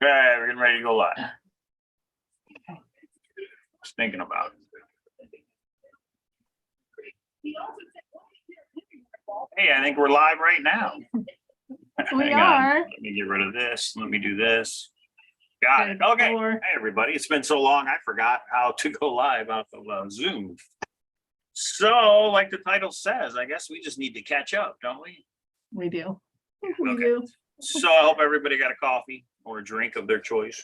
Okay, we're getting ready to go live. Just thinking about it. Hey, I think we're live right now. We Hang are. on. Let me get rid of this. Let me do this. Got it. Okay. Thor. Hey, everybody. It's been so long, I forgot how to go live off of Zoom. So, like the title says, I guess we just need to catch up, don't we? We do. We Okay. do. So, I hope everybody got a coffee or a drink of their choice.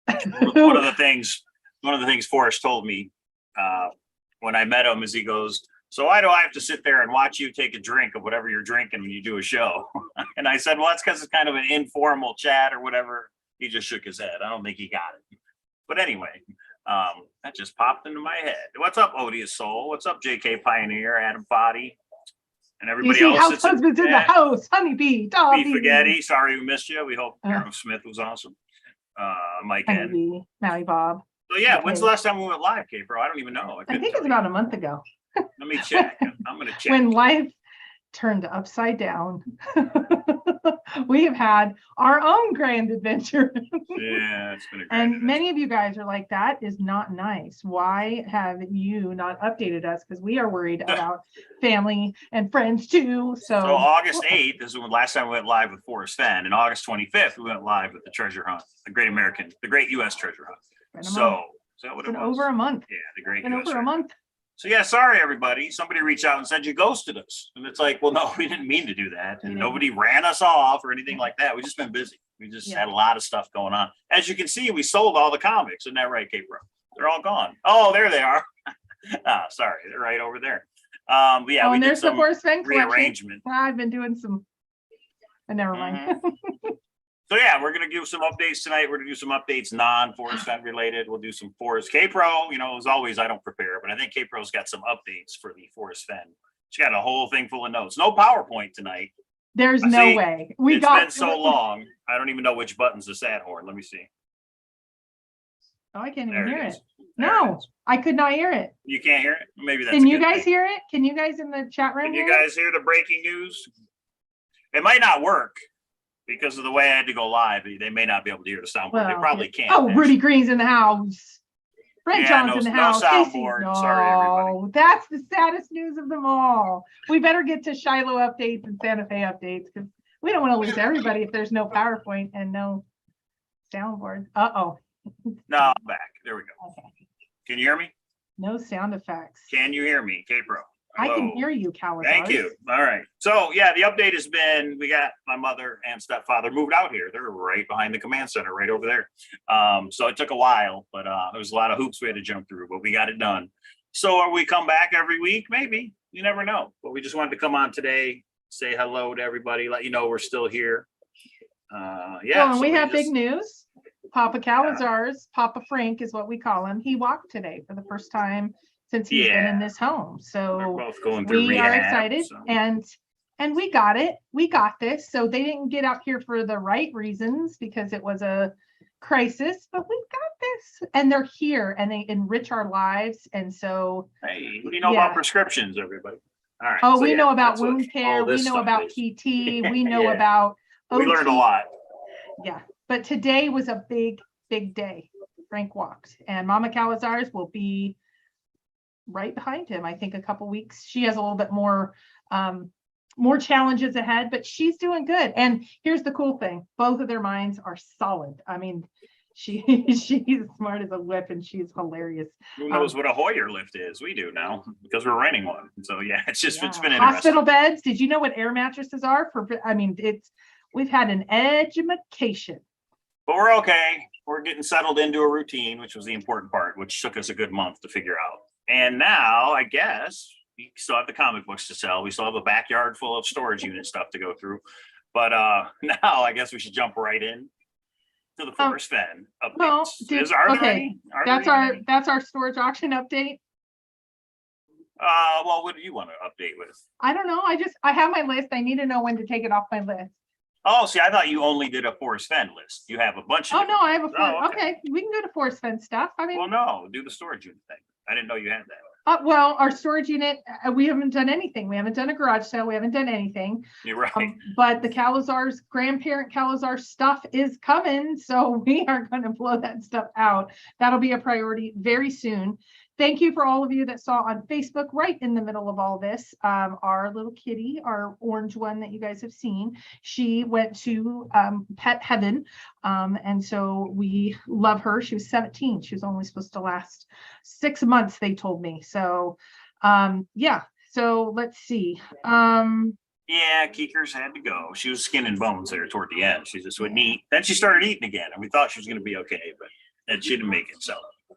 One of the things Forrest told me when I met him is he goes, "So why do I have to sit there and watch you take a drink of whatever you're drinking when you do a show?" And I said, "Well, that's because it's kind of an informal chat or whatever." He just shook his head. I don't think he got it. But anyway, that just popped into my head. What's up, Odious Soul? What's up, JK Pioneer, Adam Foddy, and You everybody see else? house husbands in the house. Honeybee, dog. Beef Spaghetti. Sorry we missed you. We hope Aaron Smith was awesome. Mike N. Honeybee, Maui Bob. So yeah, Okay. when's the last time we went live, K-Bro? I don't even know. I think it's about a month ago. Let me check. I'm gonna check. When life turned upside down. We have had our own grand adventure. Yeah, it's been a great And adventure. many of you guys are like, that is not nice. Why have you not updated us? Because we are worried about family and friends too. So August 8th is when last time we went live with Forrest Fenn, and August 25th we went live with the treasure hunt, the great U.S. treasure hunt. So is that what it's it been was? over a month. Yeah, the great Been US over a treasure. month. So yeah, sorry everybody. Somebody reached out and said you ghosted us, and it's like, well, no, we didn't mean to do that, and nobody ran us off or anything like that. We just been busy. We just had a lot of stuff going on. As you can see, we sold all the comics. Isn't that right, Kate Bro? They're all gone. Oh, there they are. Sorry, they're right over there. Yeah, Oh, we and did there's the some Forrest Fenn collection. rearrangement. I've been doing some, never mind. So yeah, we're gonna do some updates tonight. We're gonna do some updates non-Forrest Fenn related. We'll do some Forrest K-Pro. You know, as always, I don't prepare, but I think K-Pro's got some updates for the Forrest Fenn. She got a whole thing full of notes. No PowerPoint tonight. There's no way. It's been so long. I don't even know which button's the sad horn. Let me see. Oh, I can't even There hear it it. is. There No, it is. I could not hear it. You can't hear it? Maybe that's Can a you good guys thing. hear it? Can you guys in the chat room Can you hear it? guys hear the breaking news? It might not work because of the way I had to go live. They may not be able to hear the soundboard. They probably can't. Oh, Rudy Green's in the house. Brent Yeah, John's in the no house. Casey, soundboard. no, Sorry, everybody. that's the saddest news of them all. We better get to Shiloh updates and Santa Fe updates because we don't want to lose everybody if there's no PowerPoint and no soundboard. Uh-oh. No, I'm back. There we go. Okay. Can you hear me? No sound effects. Can you hear me, K-Pro? I can Hello. hear you, Cowlazars. Thank you. All right. So yeah, the update has been, we got my mother and stepfather moved out here. They're right behind the command center, right over there. So it took a while, but there was a lot of hoops we had to jump through, but we got it done. So are we come back every week? Maybe. You never know. But we just wanted to come on today, say hello to everybody, let you know we're still here. Yeah. Oh, and so we have big news. Papa Cowlazars, Papa Frank is what we call him. He walked today for the first time since he's been in this home. So we're both going through we rehab, are excited, so. and we got it. We got this. So they didn't get out here for the right reasons because it was a crisis, but we've got this, and they're here and they enrich our lives. And so, hey, what do you know about prescriptions, everybody? All right. Oh, so we know about that's what wound care. all We this know stuff about is. PT. We know Yeah. about We OT. learned a lot. Yeah, but today was a big day. Frank walked, and Mama Cowlazars will be right behind him. I think a couple weeks. She has a little bit more challenges ahead, but she's doing good. And here's the cool thing: both of their minds are solid. I mean, she's smart as a whip, and she's hilarious. Who knows what a Hoyer lift is? We do now because we're renting one. So yeah, it's been interesting. Hospital beds. Did you know what air mattresses are for? I mean, we've had an education. But we're okay. We're getting settled into a routine, which was the important part, which took us a good month to figure out. And now, I guess, we still have the comic books to sell. We still have a backyard full of storage unit stuff to go through. But now I guess we should jump right in to the Forrest Fenn updates. Well, that's our storage auction update. Well, what do you want to update with? I don't know. I have my list. I need to know when to take it off my list. Oh, see, I thought you only did a Forrest Fenn list. You have a bunch of. Oh no, I have a okay. we can go to Forrest Fenn stuff. I mean, well, no, do the storage unit thing. I didn't know you had that. Well, our storage unit, we haven't done anything. We haven't done a garage sale. We haven't done anything. You're right. But the Cowlazars, grandparent Cowlazar stuff is coming. So we are going to blow that stuff out. That'll be a priority very soon. Thank you for all of you that saw on Facebook right in the middle of all this. Our little kitty, our orange one that you guys have seen, she went to pet heaven. And so we love her. She was 17. She was only supposed to last 6 months, they told me. So yeah, so let's see. Yeah, Keekers had to go. She was skin and bones there toward the end. She just wouldn't eat. Then she started eating again, and we thought she was going to be okay, but she didn't make it. So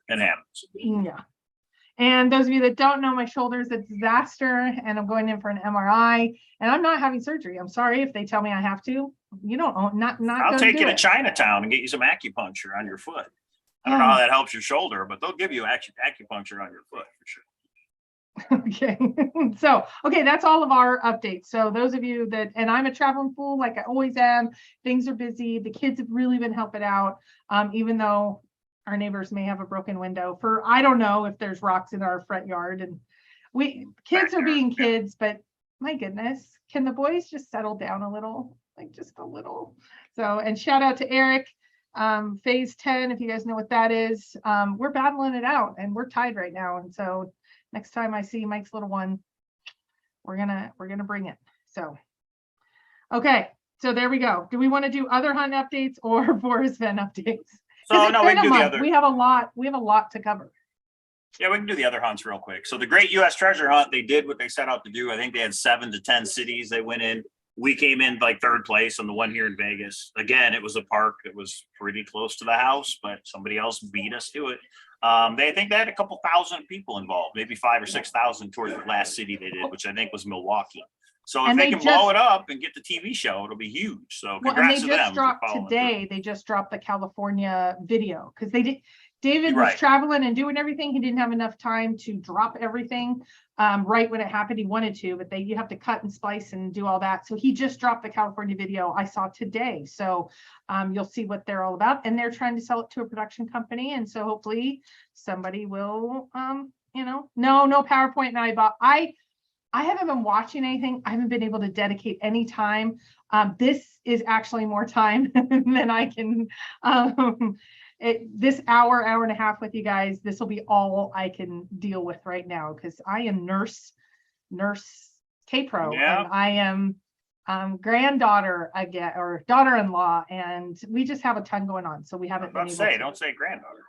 it happens. Yeah. And those of you that don't know, my shoulder is a disaster, and I'm going in for an MRI, and I'm not having surgery. I'm sorry if they tell me I have to. You don't own, not. I'll take you to Chinatown and get you some acupuncture on your foot. I don't know how that helps your shoulder, but they'll give you acupuncture on your foot for sure. Okay. So, okay, that's all of our updates. So those of you that, and I'm a traveling fool, like I always am. Things are busy. The kids have really been helping out, even though our neighbors may have a broken window for, I don't know if there's rocks in our front yard, and kids are being kids, but my goodness, can the boys just settle down a little, like just a little? So, and shout out to Eric, phase 10, if you guys know what that is. We're battling it out and we're tied right now. And so next time I see Mike's little one, we're gonna bring it. So, okay, so there we go. Do we want to do other hunt updates or Forrest Fenn updates? So no, we can do the other. We have a lot to cover. Yeah, we can do the other hunts real quick. So the Great U.S. Treasure Hunt, they did what they set out to do. I think they had 7 to 10 cities they went in. We came in like 3rd place on the one here in Vegas. Again, it was a park that was pretty close to the house, but somebody else beat us to it. They think they had a couple thousand people involved, maybe 5,000 or 6,000 towards the last city they did, which I think was Milwaukee. So if they can blow it up and get the TV show, it'll be huge. So congrats to them. They just dropped the California video because David was traveling and doing everything. He didn't have enough time to drop everything right when it happened. He wanted to, but you have to cut and splice and do all that. So he just dropped the California video I saw today. So you'll see what they're all about. And they're trying to sell it to a production company. And so hopefully somebody will, no PowerPoint. And I haven't been watching anything. I haven't been able to dedicate any time. This is actually more time than I can. This hour and a half with you guys, this will be all I can deal with right now because I am nurse K-Pro, and I am granddaughter again, or daughter-in-law, and we just have a ton going on. So we haven't been able to. Don't say granddaughter.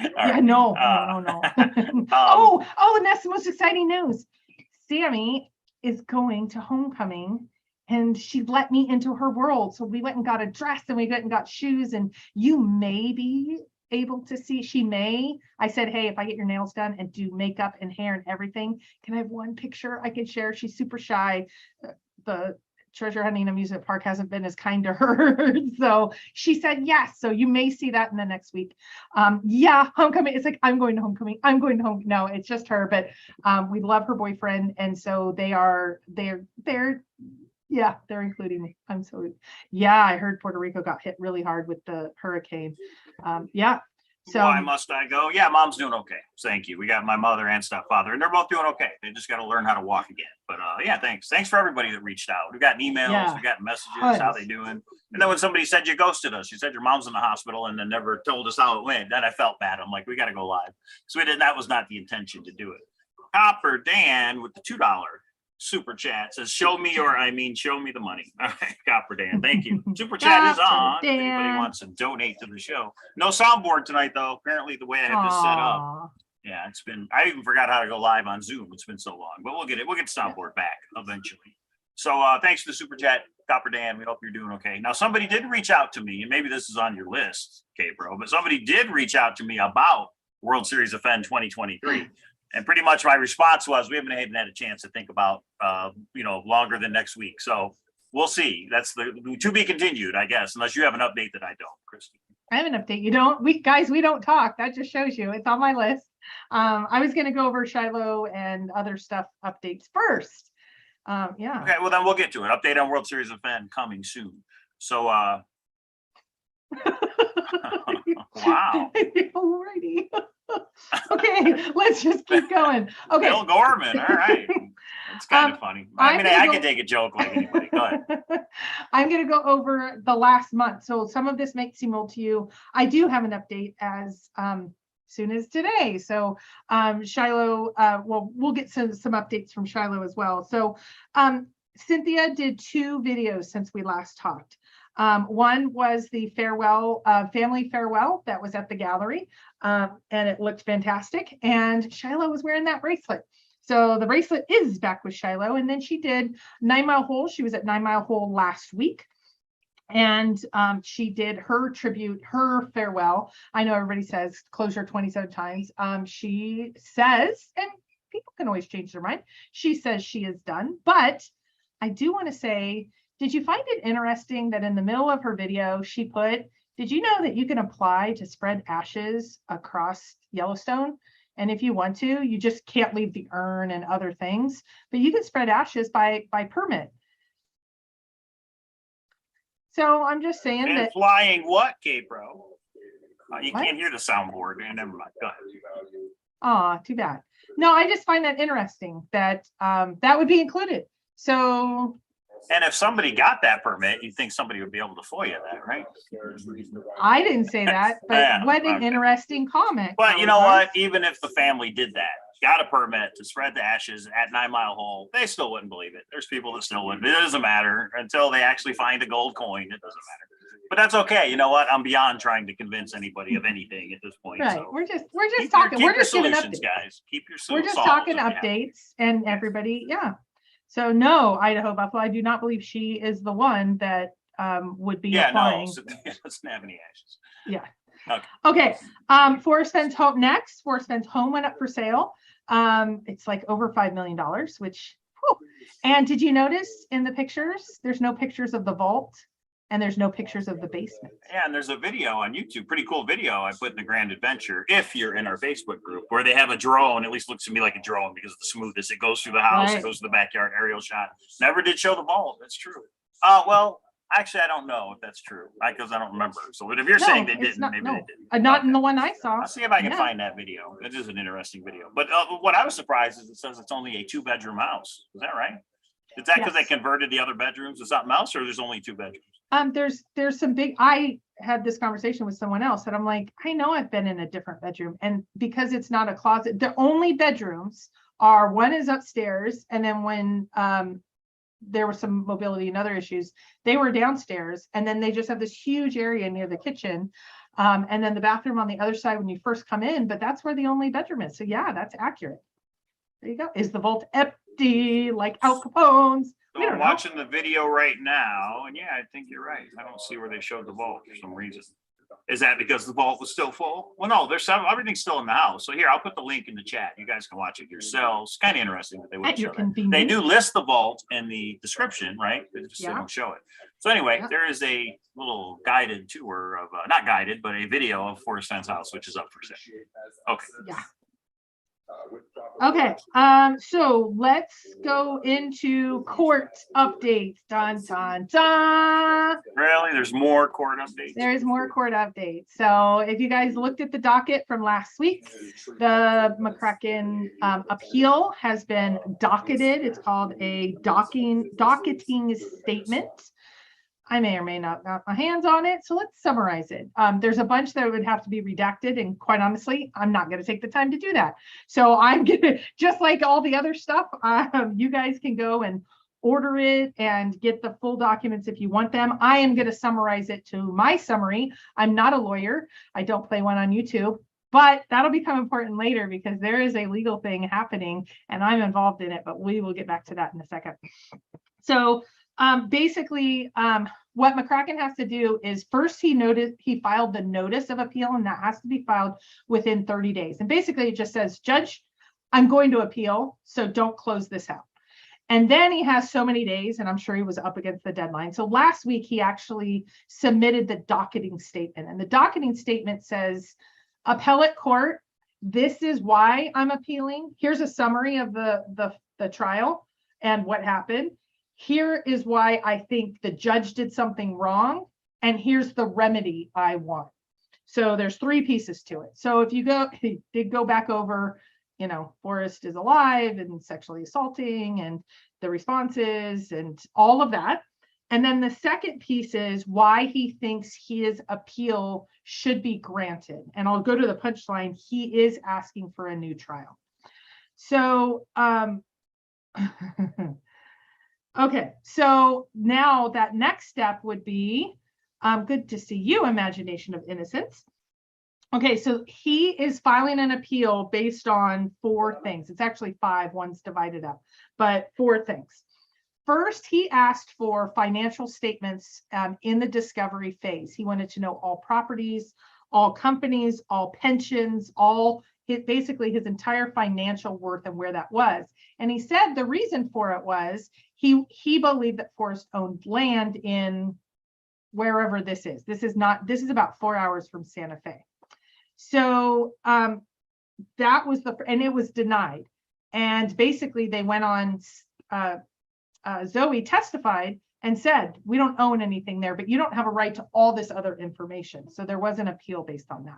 Yeah, no. And that's the most exciting news. Sammy is going to homecoming, and she let me into her world. So we went and got a dress, and we went and got shoes, and you may be able to see, I said, hey, if I get your nails done and do makeup and hair and everything, can I have one picture I can share? She's super shy. The treasure hunting amusement park hasn't been as kind to her. So she said yes. So you may see that in the next week. Homecoming. It's like, I'm going to homecoming. I'm going to home. No, it's just her, but we love her boyfriend. And so they're including me. I heard Puerto Rico got hit really hard with the hurricane. So why must I go? Yeah, mom's doing okay. Thank you. We got my mother and stepfather, and they're both doing okay. They just got to learn how to walk again. But thanks. Thanks for everybody that reached out. We got emails, we got messages, how they doing. And then when somebody said you ghosted us, you said your mom's in the hospital and then never told us how it went. Then I felt bad. I'm like, we got to go live. So that was not the intention to do it. Copper Dan with the $2 super chat says, show me the money. All right, Copper Dan, thank you. Super chat is on. If anybody wants to donate to the show. No soundboard tonight though. Apparently the way I have this set up. Yeah, I even forgot how to go live on Zoom. It's been so long, but we'll get soundboard back eventually. So thanks for the super chat, Copper Dan. We hope you're doing okay. Now somebody did reach out to me, and maybe this is on your list, okay, bro, but somebody did reach out to me about World Series of Fenn 2023. And pretty much my response was, we haven't even had a chance to think about, longer than next week. So we'll see. That's the to be continued, I guess, unless you have an update that I don't, Christy. I have an update. You don't. We don't talk. That just shows you. It's on my list. I was going to go over Shiloh and other stuff updates first. Okay, well then we'll get to it. Update on World Series of Fenn coming soon. So wow. Alrighty. Okay, let's just keep going. Okay. Bill Gorman. All right. It's kind of funny. I mean, I could take a joke like anybody. Go ahead. I'm going to go over the last month. So some of this might seem old to you. I do have an update as soon as today. So Shiloh, well, we'll get some updates from Shiloh as well. So Cynthia did 2 videos since we last talked. One was the farewell, family farewell that was at the gallery, and it looked fantastic. And Shiloh was wearing that bracelet. So the bracelet is back with Shiloh. And then she did 9 Mile Hole. She was at 9 Mile Hole last week. And she did her tribute, her farewell. I know everybody says closure 27 times. She says, and people can always change their mind, she says she is done. But I do want to say, did you find it interesting that in the middle of her video, she put, did you know that you can apply to spread ashes across Yellowstone? And if you want to, you just can't leave the urn and other things, but you can spread ashes by permit. So I'm just saying and that. Flying what, K-Bro? You What? can't hear the soundboard. Never mind. Go ahead. Oh, too bad. No, I just find that interesting that that would be included. So. And if somebody got that permit, you'd think somebody would be able to FOIA that, right? I didn't say that, but Yeah, what an okay. interesting comment. But you know what? Even if the family did that, got a permit to spread the ashes at 9 Mile Hole, they still wouldn't believe it. There's people that still wouldn't. It doesn't matter until they actually find a gold coin. It doesn't matter. But that's okay. You know what? I'm beyond trying to convince anybody of anything at this point. Right. So We're just talking. We're just giving solutions, updates, guys. Keep your we're just solves talking if you have them. updates, and everybody, yeah. So no, Idaho Buffalo, I do not believe she is the one that would be applying. No, so it doesn't have any ashes. Yeah. Okay. Okay. Forrest Fenn's home next. Forrest Fenn's home went up for sale. It's like over $5 million, which, whew. And did you notice in the pictures, there's no pictures of the vault and there's no pictures of the basement. Yeah, and there's a video on YouTube, pretty cool video I put in the Grand Adventure, if you're in our Facebook group, where they have a drone, at least looks to me like a drone because of the smoothness. It goes through the house, Right. It goes to the backyard, aerial shot. Never did show the vault. That's true. Well, actually, I don't know if that's true, because I don't remember. So but if you're saying they didn't, maybe they didn't. Not in Okay. the one I saw. I'll see if I can Yeah. find that video. It is an interesting video. But what I was surprised is it says it's only a 2-bedroom house. Is that right? Is that because they Yes. converted the other bedrooms to something else, or there's only 2 bedrooms? There's some big, I had this conversation with someone else and I'm like, I know I've been in a different bedroom, and because it's not a closet, the only bedrooms are, one is upstairs, and then when there was some mobility and other issues, they were downstairs, and then they just have this huge area near the kitchen, and then the bathroom on the other side when you first come in, but that's where the only bedroom is. So yeah, that's accurate. There you go. Is the vault empty like Al Capone's? So I'm watching the video right now, and yeah, I think you're right. I don't see where they showed the vault for some reason. Is that because the vault was still full? Well, no, there's everything's still in the house. So here, I'll put the link in the chat. You guys can watch it yourselves. Kind of interesting that they wouldn't show that. They do list the vault in the description, right? They just they don't show it. So anyway, there is a little guided tour of, not guided, but a video of Forrest Fenn's house, which is up for sale. Okay. Yeah. Okay, so let's go into court updates. Dun, dun, dun. Really? There's more court updates? There's more court updates. So if you guys looked at the docket from last week, the McCracken appeal has been docketed. It's called a docketing statement. I may or may not got my hands on it, so let's summarize it. There's a bunch that would have to be redacted, and quite honestly, I'm not going to take the time to do that. So I'm gonna, just like all the other stuff, you guys can go and order it and get the full documents if you want them. I am going to summarize it to my summary. I'm not a lawyer. I don't play one on YouTube, but that'll become important later because there is a legal thing happening and I'm involved in it, but we will get back to that in a second. So basically, what McCracken has to do is first he filed the notice of appeal, and that has to be filed within 30 days. And basically it just says, Judge, I'm going to appeal, so don't close this out. And then he has so many days, and I'm sure he was up against the deadline. So last week he actually submitted the docketing statement, and the docketing statement says, appellate court, this is why I'm appealing. Here's a summary of the trial and what happened. Here is why I think the judge did something wrong, and here's the remedy I want. So there's three pieces to it. So if you he did go back over, Forrest is alive and sexually assaulting and the responses and all of that. And then the second piece is why he thinks his appeal should be granted. And I'll go to the punchline. He is asking for a new trial. So, okay. So now that next step would be, good to see you, Imagination of Innocence. Okay, so he is filing an appeal based on four things. It's actually five, one's divided up, but four things. First, he asked for financial statements in the discovery phase. He wanted to know all properties, all companies, all pensions, basically his entire financial worth and where that was. And he said the reason for it was he believed that Forrest owned land in wherever this is. This is about 4 hours from Santa Fe. So that was and it was denied. And basically they went on, Zoe testified and said, we don't own anything there, but you don't have a right to all this other information. So there was an appeal based on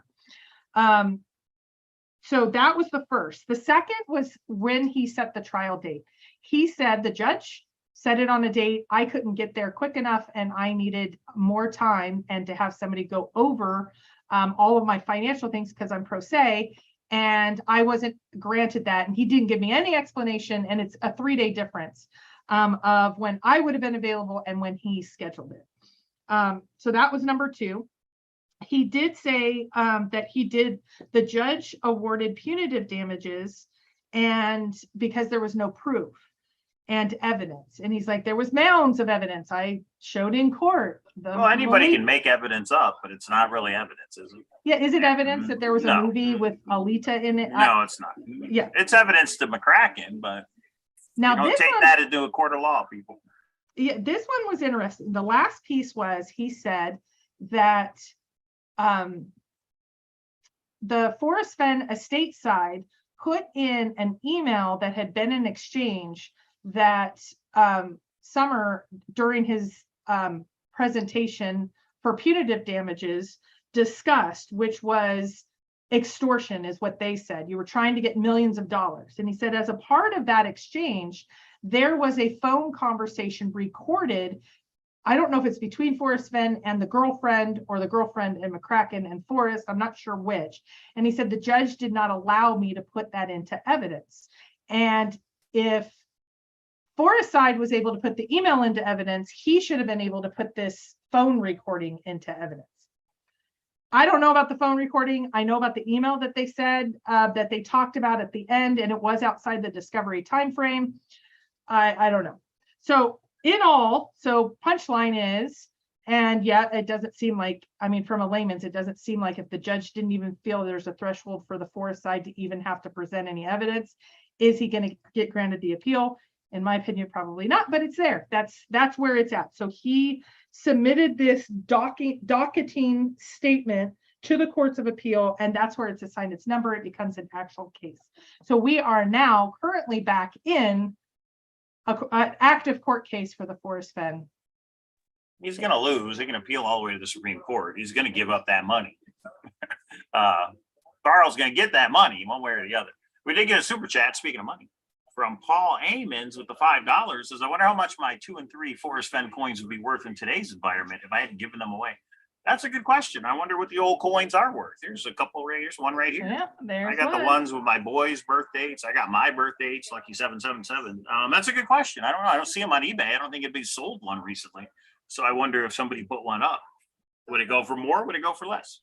that. So that was the first. The second was when he set the trial date. He said the judge set it on a date. I couldn't get there quick enough and I needed more time and to have somebody go over all of my financial things because I'm pro se, and I wasn't granted that. And he didn't give me any explanation. And it's a 3-day difference of when I would have been available and when he scheduled it. So that was number two. He did say that the judge awarded punitive damages and because there was no proof and evidence. And he's like, there was mounds of evidence I showed in court. Well, anybody can make evidence up, but it's not really evidence, is it? Yeah, is it evidence that there was a movie with Alita in it? No, it's not. Yeah. It's evidence to McCracken, but now don't take that into a court of law, people. Yeah, this one was interesting. The last piece was he said that the Forrest Fenn estate side put in an email that had been an exchange that Summer, during his presentation for punitive damages, discussed, which was extortion, is what they said. You were trying to get millions of dollars. And he said, as a part of that exchange, there was a phone conversation recorded. I don't know if it's between Forrest Fenn and the girlfriend or the girlfriend and McCracken and Forrest. I'm not sure which. And he said, the judge did not allow me to put that into evidence. And if Forrest's side was able to put the email into evidence, he should have been able to put this phone recording into evidence. I don't know about the phone recording. I know about the email that they said that they talked about at the end, and it was outside the discovery timeframe. I don't know. So in all, so punchline is, and yet it doesn't seem like, I mean, from a layman's, it doesn't seem like if the judge didn't even feel there's a threshold for the Forrest side to even have to present any evidence, is he going to get granted the appeal? In my opinion, probably not, but it's there. That's where it's at. So he submitted this docketing statement to the courts of appeal, and that's where it's assigned its number. It becomes an actual case. So we are now currently back in an active court case for the Forrest Fenn. He's going to lose. He can appeal all the way to the Supreme Court. He's going to give up that money. Carl's going to get that money one way or the other. We did get a super chat, speaking of money, from Paul Amons with the $5. Says, I wonder how much my 2 and 3 Forrest Fenn coins would be worth in today's environment if I hadn't given them away. That's a good question. I wonder what the old coins are worth. Here's a couple right here. One right here. Yeah, there's I got the ones with my boys' birth dates. I got my birth dates, Lucky 777. That's a good question. I don't know. I don't see them on eBay. I don't think it'd sold one recently. So I wonder if somebody put one up. Would it go for more? Would it go for less?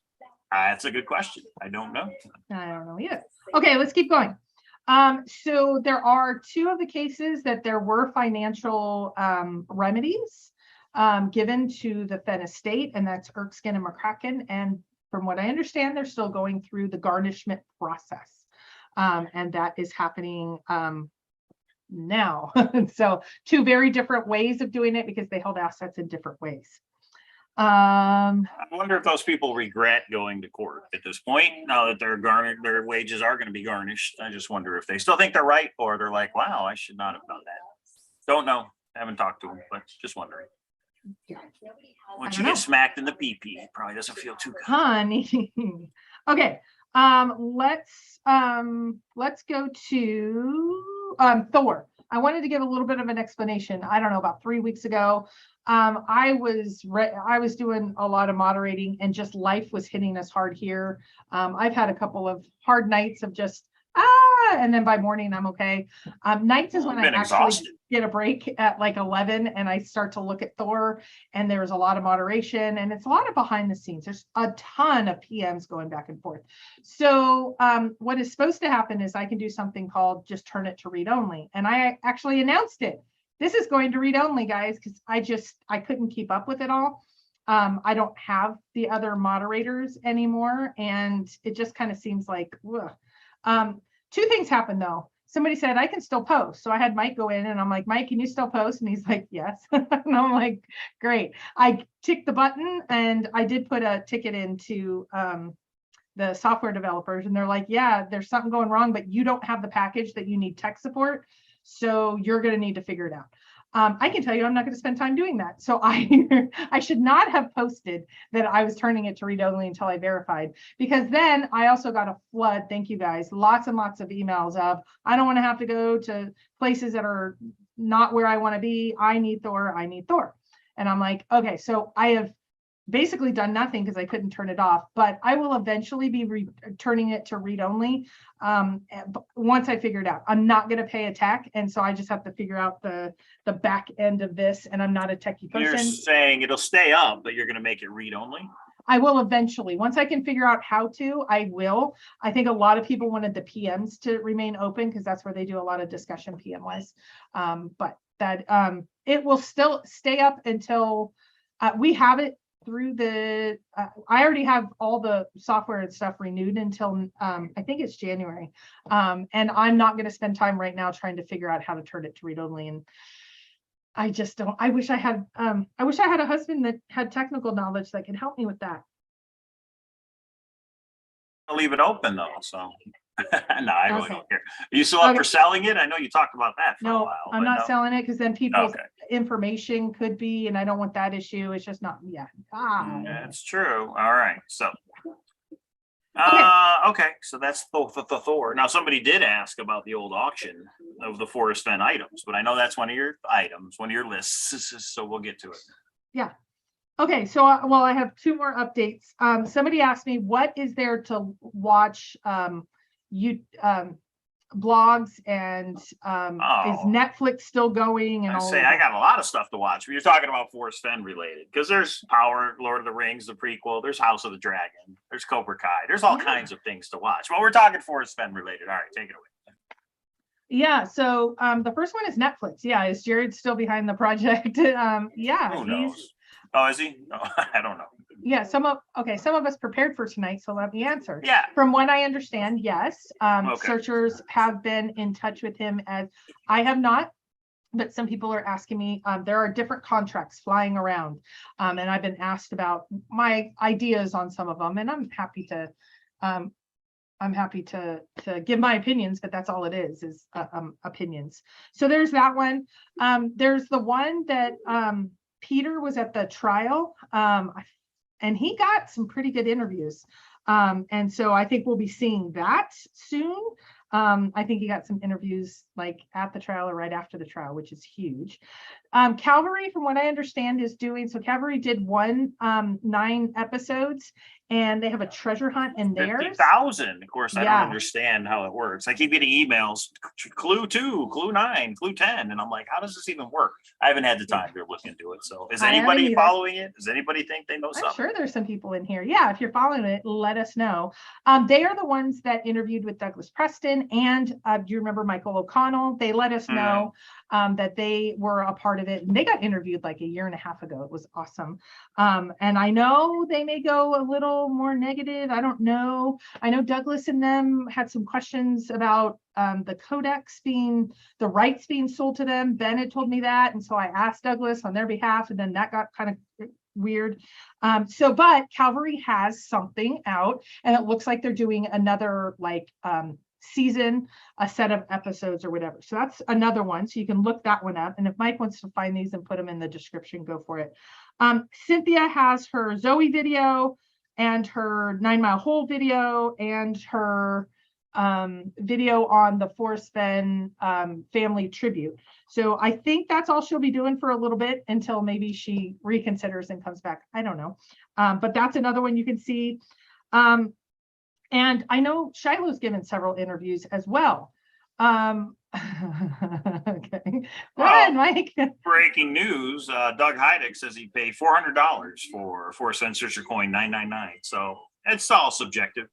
That's a good question. I don't know. I don't know either. Okay, let's keep going. So there are 2 of the cases that there were financial remedies given to the Fenn estate, and that's Erskine and McCracken. And from what I understand, they're still going through the garnishment process. And that is happening now. So 2 very different ways of doing it because they held assets in different ways. I wonder if those people regret going to court at this point, now that their wages are going to be garnished. I just wonder if they still think they're right, or they're like, wow, I should not have done that. Don't know. I haven't talked to them, but just wondering. Once I you don't know. get smacked in the PP, it probably doesn't feel too good. Honey. Okay. Let's go to Thor. I wanted to give a little bit of an explanation. I don't know, about 3 weeks ago. I was doing a lot of moderating, and just life was hitting us hard here. I've had a couple of hard nights of just and then by morning I'm okay. Nights is when I actually Exhausted. get a break at like 11 and I start to look at Thor, and there's a lot of moderation and it's a lot of behind the scenes. There's a ton of PMs going back and forth. So what is supposed to happen is I can do something called just turn it to read only. And I actually announced it. This is going to read only, guys, because I couldn't keep up with it all. I don't have the other moderators anymore, and it just kind of seems like, ugh. Two things happened though. Somebody said I can still post. So I had Mike go in and I'm like, Mike, can you still post? And he's like, yes. And I'm like, great. I ticked the button, and I did put a ticket into the software developers, and they're like, yeah, there's something going wrong, but you don't have the package that you need tech support. So you're going to need to figure it out. I can tell you I'm not going to spend time doing that. So I should not have posted that I was turning it to read only until I verified, because then I also got a flood. Thank you guys. Lots and lots of emails of, I don't want to have to go to places that are not where I want to be. I need Thor. I need Thor. And I'm like, okay, so I have basically done nothing because I couldn't turn it off, but I will eventually be turning it to read only once I figure it out. I'm not going to pay a tech, and so I just have to figure out the back end of this, and I'm not a techie person. You're saying it'll stay up, but you're going to make it read only? I will eventually. Once I can figure out how to, I will. I think a lot of people wanted the PMs to remain open because that's where they do a lot of discussion PM-wise. But that it will still stay up until we have it through the I already have all the software and stuff renewed until I think it's January, and I'm not going to spend time right now trying to figure out how to turn it to read only. And I just don't. I wish I had a husband that had technical knowledge that could help me with that. I'll leave it open though, so no, I really Okay. don't care. Are you still up Okay. for selling it? I know you talked about that for a No, while. I'm but not no. selling it because then people's Okay. information could be, and I don't want that issue. It's just not. Yeah. That's true. All right. So Okay. okay, so that's the Thor. Now somebody did ask about the old auction of the Forrest Fenn items, but I know that's one of your items, one of your lists, so we'll get to it. Yeah. Okay, so well, I have two more updates. Somebody asked me, what is there to watch blogs, and is Netflix still going? And I all say of I that? got a lot of stuff to watch. But you're talking about Forrest Fenn related, because there's Power, Lord of the Rings, the prequel, there's House of the Dragon, there's Cobra Kai, there's all kinds of things to watch. Well, we're talking Forrest Fenn related. All right, take it away. Yeah, so the first one is Netflix. Yeah, is Jared still behind the project? Yeah, Who knows? Oh, is he? No, I don't know. Yeah, some of us prepared for tonight, so let me answer. Yeah. From what I understand, yes. Okay. Searchers have been in touch with him, as I have not, but some people are asking me. There are different contracts flying around, and I've been asked about my ideas on some of them, and I'm happy to give my opinions, but that's all it is opinions. So there's that one. There's the one that Peter was at the trial, and he got some pretty good interviews. And so I think we'll be seeing that soon. I think he got some interviews like at the trial or right after the trial, which is huge. Calvary, from what I understand, is doing, so Calvary did 9 episodes, and they have a treasure hunt in theirs. 50,000. Of course, I don't understand how it works. I keep getting emails, clue 2, clue 9, clue 10. And I'm like, how does this even work? I haven't had the time to look into it. So is anybody following it? Does anybody think they know something? I'm sure there's some people in here. Yeah, if you're following it, let us know. They are the ones that interviewed with Douglas Preston, and do you remember Michael O'Connell? They let us know that they were a part of it. And they got interviewed like a year and a half ago. It was awesome. And I know they may go a little more negative. I don't know. I know Douglas and them had some questions about the codex the rights being sold to them. Ben had told me that. And so I asked Douglas on their behalf, and then that got kind of weird. But Calvary has something out, and it looks like they're doing another season, a set of episodes or whatever. So that's another one. So you can look that one up. And if Mike wants to find these and put them in the description, go for it. Cynthia has her Zoe video and her 9 Mile Hole video and her video on the Forrest Fenn family tribute. So I think that's all she'll be doing for a little bit until maybe she reconsiders and comes back. I don't know. But that's another one you can see. And I know Shiloh's given several interviews as well. Okay. Go ahead, Mike. Breaking news, Doug Heidick says he paid $400 for Forrest Fenn Searcher Coin 999. So it's all subjective.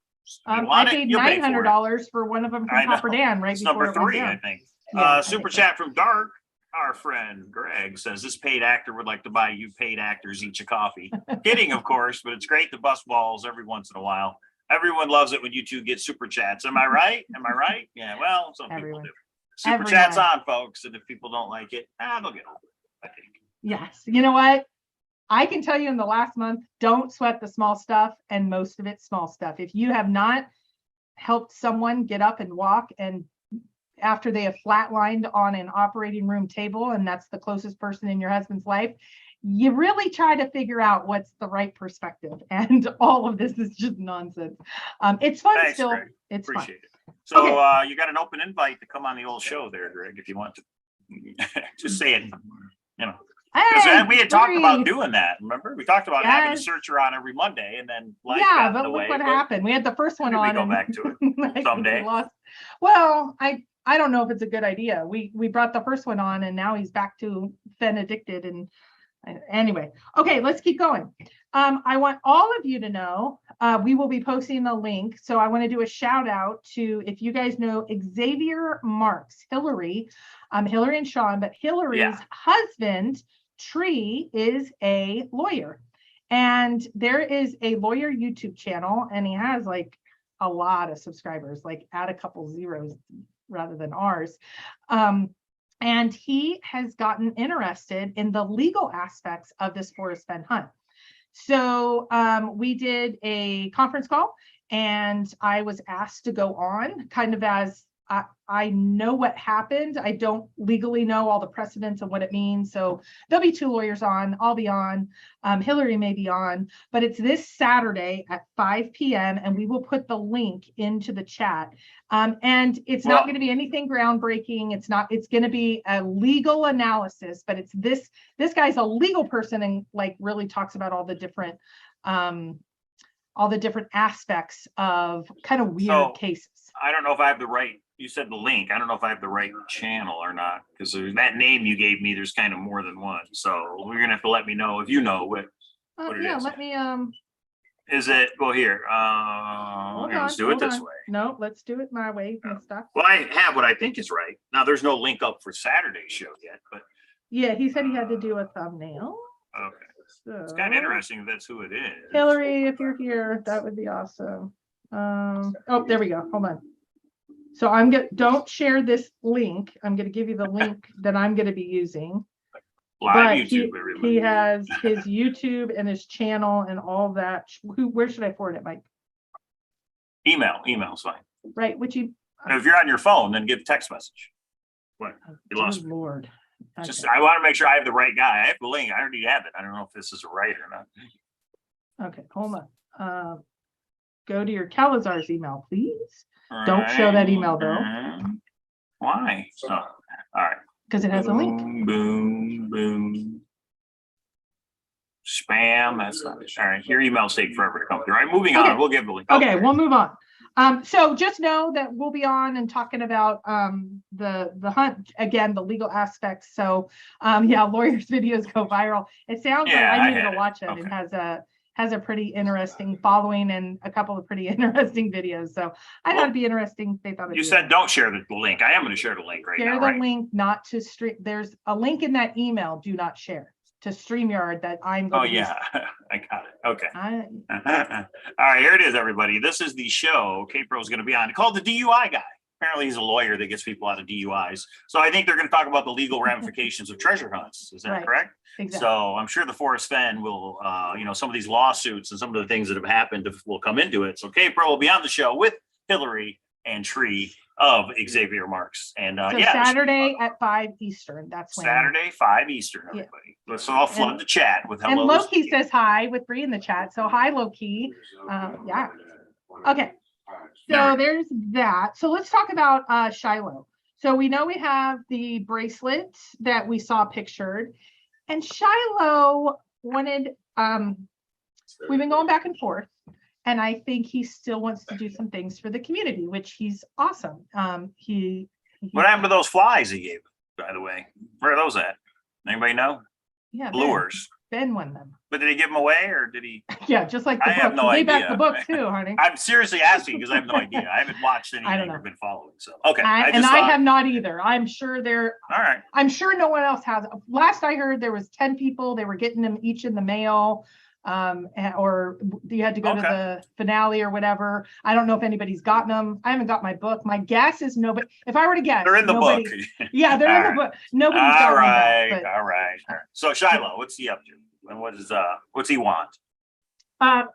I paid $900 for one of them from Papa Dan right before number 3, I think. Yeah, Super chat from Dark. Our friend Greg says this paid actor would like to buy you paid actors each a coffee. Kidding, of course, but it's great to bust balls every once in a while. Everyone loves it when you two get super chats. Am I right? Am I right? Yeah, well, some people do. Super chats on, folks. And if people don't like it, they'll get over it, I think. Yes. You know what? I can tell you in the last month, don't sweat the small stuff, and most of it's small stuff. If you have not helped someone get up and walk, and after they have flatlined on an operating room table, and that's the closest person in your husband's life, you really try to figure out what's the right perspective. And all of this is just nonsense. It's fun. Thanks, still. Greg. It's Appreciate fun. it. So Okay. you got an open invite to come on the old show there, Greg, if you want to. Just say it, you know. Hey, we had talked about doing that. Remember, we talked about having a searcher on every Monday, and then life got in the way. Look what happened. We had the first one on. We go back to it someday. Well, I don't know if it's a good idea. We brought the first one on, and now he's back to Fenn addicted. And anyway, okay, let's keep going. I want all of you to know we will be posting the link. So I want to do a shout out to, if you guys know Xavier Marks, Hillary and Sean, but Hillary's husband, Tree, is a lawyer. And there is a lawyer YouTube channel, and he has like a lot of subscribers, like add a couple zeros rather than ours. And he has gotten interested in the legal aspects of this Forrest Fenn hunt. So we did a conference call, and I was asked to go on kind of as I know what happened. I don't legally know all the precedents of what it means. So there'll be 2 lawyers on. I'll be on. Hillary may be on, but it's this Saturday at 5 p.m. and we will put the link into the chat. And it's not going to be anything groundbreaking. It's going to be a legal analysis, but it's this guy's a legal person and like really talks about all the different aspects of kind of weird cases. I don't know if I have the right, you said the link. I don't know if I have the right channel or not, because that name you gave me, there's kind of more than one. So we're going to have to let me know if you know what it is. Let me, is it, well, here, let's do it this way. No, let's do it my way and stuff. Well, I have what I think is right. Now, there's no link up for Saturday's show yet, but. Yeah, he said he had to do a thumbnail. Okay. So, it's kind of interesting if that's who it is. Hillary, if you're here, that would be awesome. Oh, there we go. Hold on. So don't share this link. I'm going to give you the link that I'm going to be using. Live YouTube, he has his YouTube and his channel and all that. Where should I forward it, Mike? Email's fine. Right, which you. If you're on your phone, then give a text message. What? You lost me. Lord. Okay. Just I want to make sure I have the right guy. I have the link. I already have it. I don't know if this is right or not. Okay, hold on. Go to your Cowlazars email, please. Don't show that email though. Why? Oh, all right. Because it has a link. Boom. Spam. That's not it. All right. Your emails take forever to come through. All right. Moving on. We'll give the link. Okay, we'll move on. So just know that we'll be on and talking about the hunt again, the legal aspects. So lawyers' videos go viral. It sounds like I need to watch it. Okay. It has a pretty interesting following and a couple of pretty interesting videos. So I thought it'd be interesting. They thought you said don't share the link. I am going to share the link right now. Share the link, not to stream. There's a link in that email. Do not share to StreamYard that I'm going to use. I got it. Okay. All right, here it is, everybody. This is the show K-Pro is going to be on, called The DUI Guy. Apparently he's a lawyer that gets people out of DUIs. So I think they're going to talk about the legal ramifications of treasure hunts. Is that correct? Exactly. So I'm sure the Forrest Fenn will, some of these lawsuits and some of the things that have happened will come into it. So K-Pro will be on the show with Hillary and tree of Xavier Marks. And So yeah, Saturday at 5 Eastern. That's when. Saturday, 5 Eastern, everybody. So I'll flood the chat with And hellos. Loki says hi with Bree in the chat. So hi, Loki. Yeah. Okay. So there's that. So let's talk about Shiloh. So we know we have the bracelet that we saw pictured, and Shiloh wanted, we've been going back and forth, and I think he still wants to do some things for the community, which he's awesome. What happened to those flies he gave, by the way? Where are those at? Anybody know? Yeah, Lures. Ben won them. But did he give them away, or did he? Yeah, just like the I book. have no He gave back idea. the book too, honey. I'm seriously asking because I have no idea. I haven't watched anything or been following. So okay. I have not either. I'm sure all right. I'm sure no one else has. Last I heard, there was 10 people. They were getting them each in the mail. Or you had to go to the finale or whatever. I don't know if anybody's gotten them. I haven't got my book. My guess is nobody. If I were to guess, they're in the book. Yeah, they're in the book. Nobody's got all right. them. All right. So Shiloh, what's he up to? And what's he want?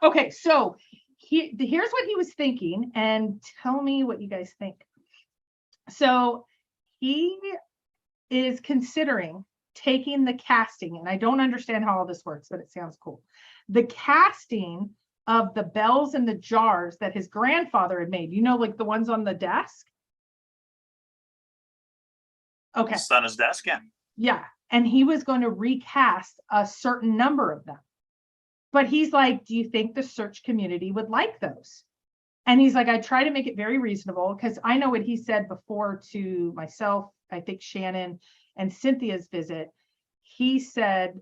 Okay, so here's what he was thinking, and tell me what you guys think. So he is considering taking the casting, and I don't understand how all this works, but it sounds cool. The casting of the bells and the jars that his grandfather had made, like the ones on the desk. Okay. It's on his desk, yeah. Yeah. And he was going to recast a certain number of them. But he's like, do you think the search community would like those? And he's like, I try to make it very reasonable, because I know what he said before to myself, I think Shannon and Cynthia's visit. He said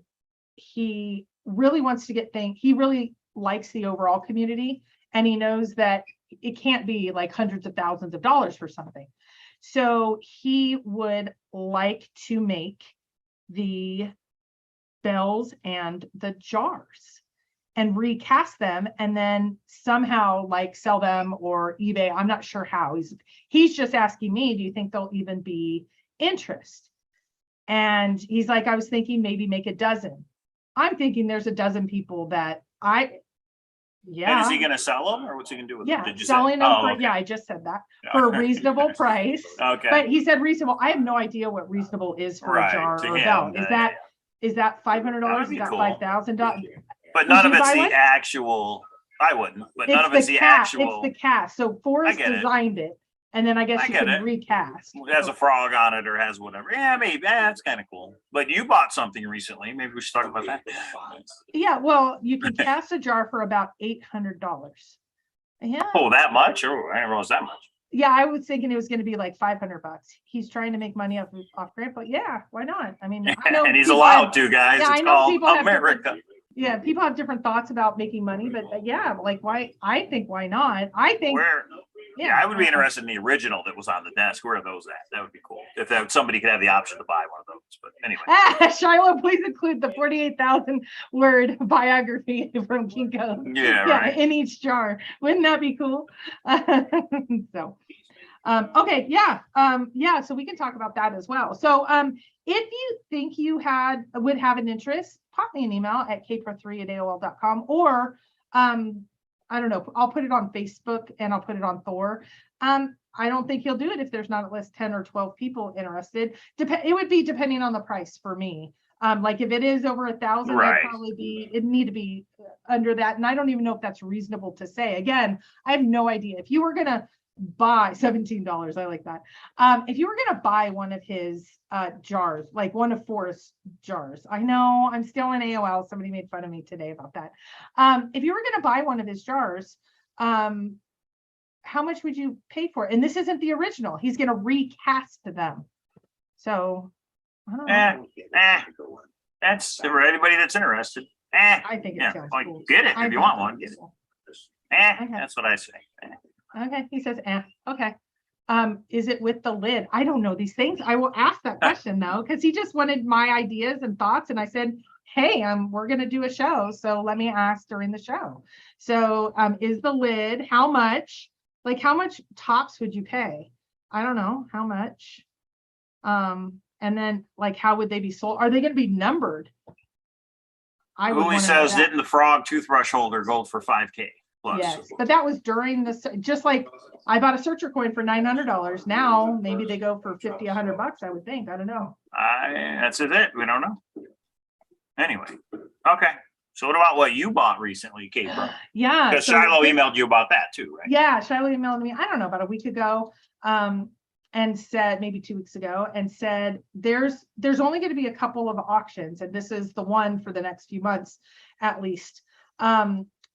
he really wants to get things, he really likes the overall community, and he knows that it can't be like hundreds of thousands of dollars for something. So he would like to make the bells and the jars and recast them, and then somehow like sell them or eBay. I'm not sure how. He's just asking me, do you think there'll even be interest? And he's like, I was thinking maybe make a dozen. I'm thinking there's a dozen people that yeah. And is he going to sell them, or what's he going to do with them? Yeah, selling them for, yeah, I just said that, for a reasonable price. Okay. But he said reasonable. I have no idea what reasonable is for a jar or a bell. Is that $500? Is that $5,000? But none of it's the actual. I wouldn't. But none of it's the actual. It's the cast. So Forrest designed it, and then I guess you can recast. It has a frog on it or has whatever. Yeah, maybe. That's kind of cool. But you bought something recently. Maybe we should talk about that. Yeah, well, you can cast a jar for about $800. Yeah. Oh, that much? Oh, I didn't realize that much. Yeah, I was thinking it was going to be like $500. He's trying to make money off grandpa. Yeah, why not? I mean, I know, and he's allowed to, guys. Yeah, it's called America. Yeah, people have different thoughts about making money, but yeah, like why? I think why not? I think. Yeah, I would be interested in the original that was on the desk. Where are those at? That would be cool. If somebody could have the option to buy one of those. But anyway. Shiloh, please include the 48,000 word biography from Kinko. Yeah, right. In each jar. Wouldn't that be cool? So, okay, yeah. Yeah, so we can talk about that as well. So, if you think you would have an interest, pop me an email at kpro3@aol.com, or I don't know, I'll put it on Facebook and I'll put it on Thor. I don't think he'll do it if there's not at least 10 or 12 people interested. It would be depending on the price for me. Like if it is over 1,000, it'd need to be under that. And I don't even know if that's reasonable to say. Again, I have no idea. If you were gonna buy $17, I like that. If you were gonna buy one of his jars, like one of Forrest's jars, I know I'm still in AOL. Somebody made fun of me today about that. If you were gonna buy one of his jars, how much would you pay for it? And this isn't the original. He's gonna recast them. So I don't know. That's for anybody that's interested. I think it sounds cool. Get it if you want one. Get it. Okay. That's what I say. Okay, he says, okay. Is it with the lid? I don't know these things. I will ask that question though, because he just wanted my ideas and thoughts. And I said, hey, we're going to do a show. So let me ask during the show. So is the lid, how much tops would you pay? I don't know how much. And then like, how would they be sold? Are they going to be numbered? Louis says, didn't the frog toothbrush holder go for $5K? plus. Yes, but that was during the, just like I bought a searcher coin for $900. Now maybe they go for 50, $100, I would think. I don't know. That's it. We don't know. Anyway, okay. So what about what you bought recently, Kate? Yeah. Because so Shiloh this- emailed you about that too, right? Yeah, Shiloh emailed me, I don't know, about a week ago, and said, maybe 2 weeks ago, and said, there's only going to be a couple of auctions, and this is the one for the next few months, at least.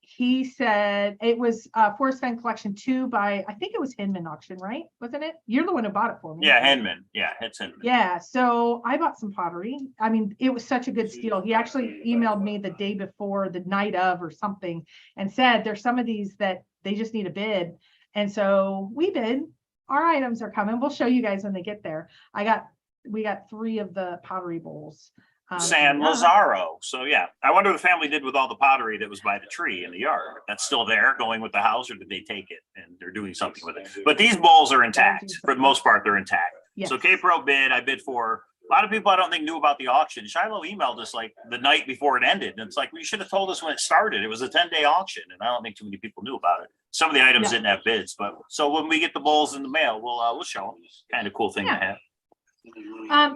He said it was Forrest Fenn Collection 2 by, I think it was Hinman auction, right? Wasn't it? You're the one who bought it for me. Yeah, Henman. Yeah, it's Henman. Yeah, so I bought some pottery. I mean, it was such a good steal. He actually emailed me the day before, the night of or something, and said there's some of these that they just need a bid. And so we bid. Our items are coming. We'll show you guys when they get there. We got 3 of the pottery bowls. San Lazaro. So yeah, I wonder what the family did with all the pottery that was by the tree in the yard. That's still there, going with the house, or did they take it and they're doing something with it? But these bowls are intact for the most part. They're intact. Yes. So K-Pro bid. I bid for. A lot of people I don't think knew about the auction. Shiloh emailed us like the night before it ended, and it's like, we should have told us when it started. It was a 10-day auction, and I don't think too many people knew about it. Some of the items didn't have bids, but so when we get the bowls in the mail, we'll show them. Kind of cool thing to have.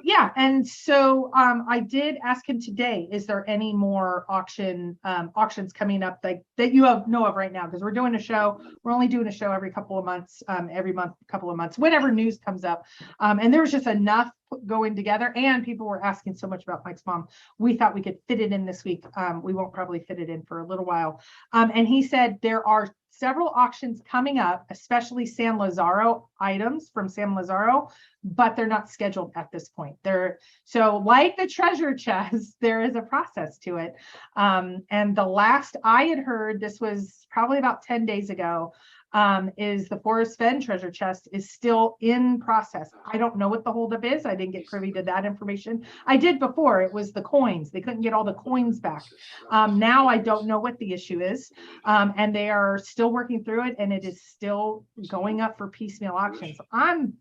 Yeah, and so I did ask him today, is there any more auctions coming up that you know of right now? Because we're doing a show. We're only doing a show every couple of months, couple of months, whenever news comes up. And there was just enough going together, and people were asking so much about Mike's mom. We thought we could fit it in this week. We won't probably fit it in for a little while. And he said there are several auctions coming up, especially San Lazaro items from San Lazaro, but they're not scheduled at this point. So like the treasure chest, there is a process to it. And the last I had heard, this was probably about 10 days ago, is the Forrest Fenn treasure chest is still in process. I don't know what the holdup is. I didn't get privy to that information. I did before. It was the coins. They couldn't get all the coins back. Now I don't know what the issue is. And they are still working through it, and it is still going up for piecemeal auctions. I'm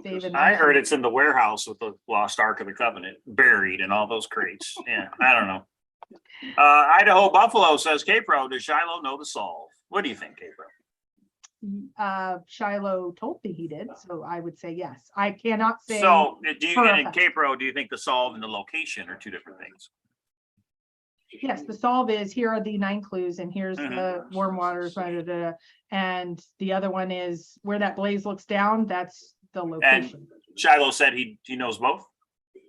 saving. I heard it's in the warehouse with the Lost Ark of the Covenant buried in all those crates. Yeah, I don't know. Idaho Buffalo says, K-Pro, does Shiloh know the solve? What do you think, K-Pro? Shiloh told me he did, so I would say yes. I cannot say. So do you, in K-Pro, do you think the solve and the location are two different things? Yes, the solve is, here are the 9 clues, and here's the warm waters, and the other one is where that blaze looks down. That's the location. And Shiloh said he knows both.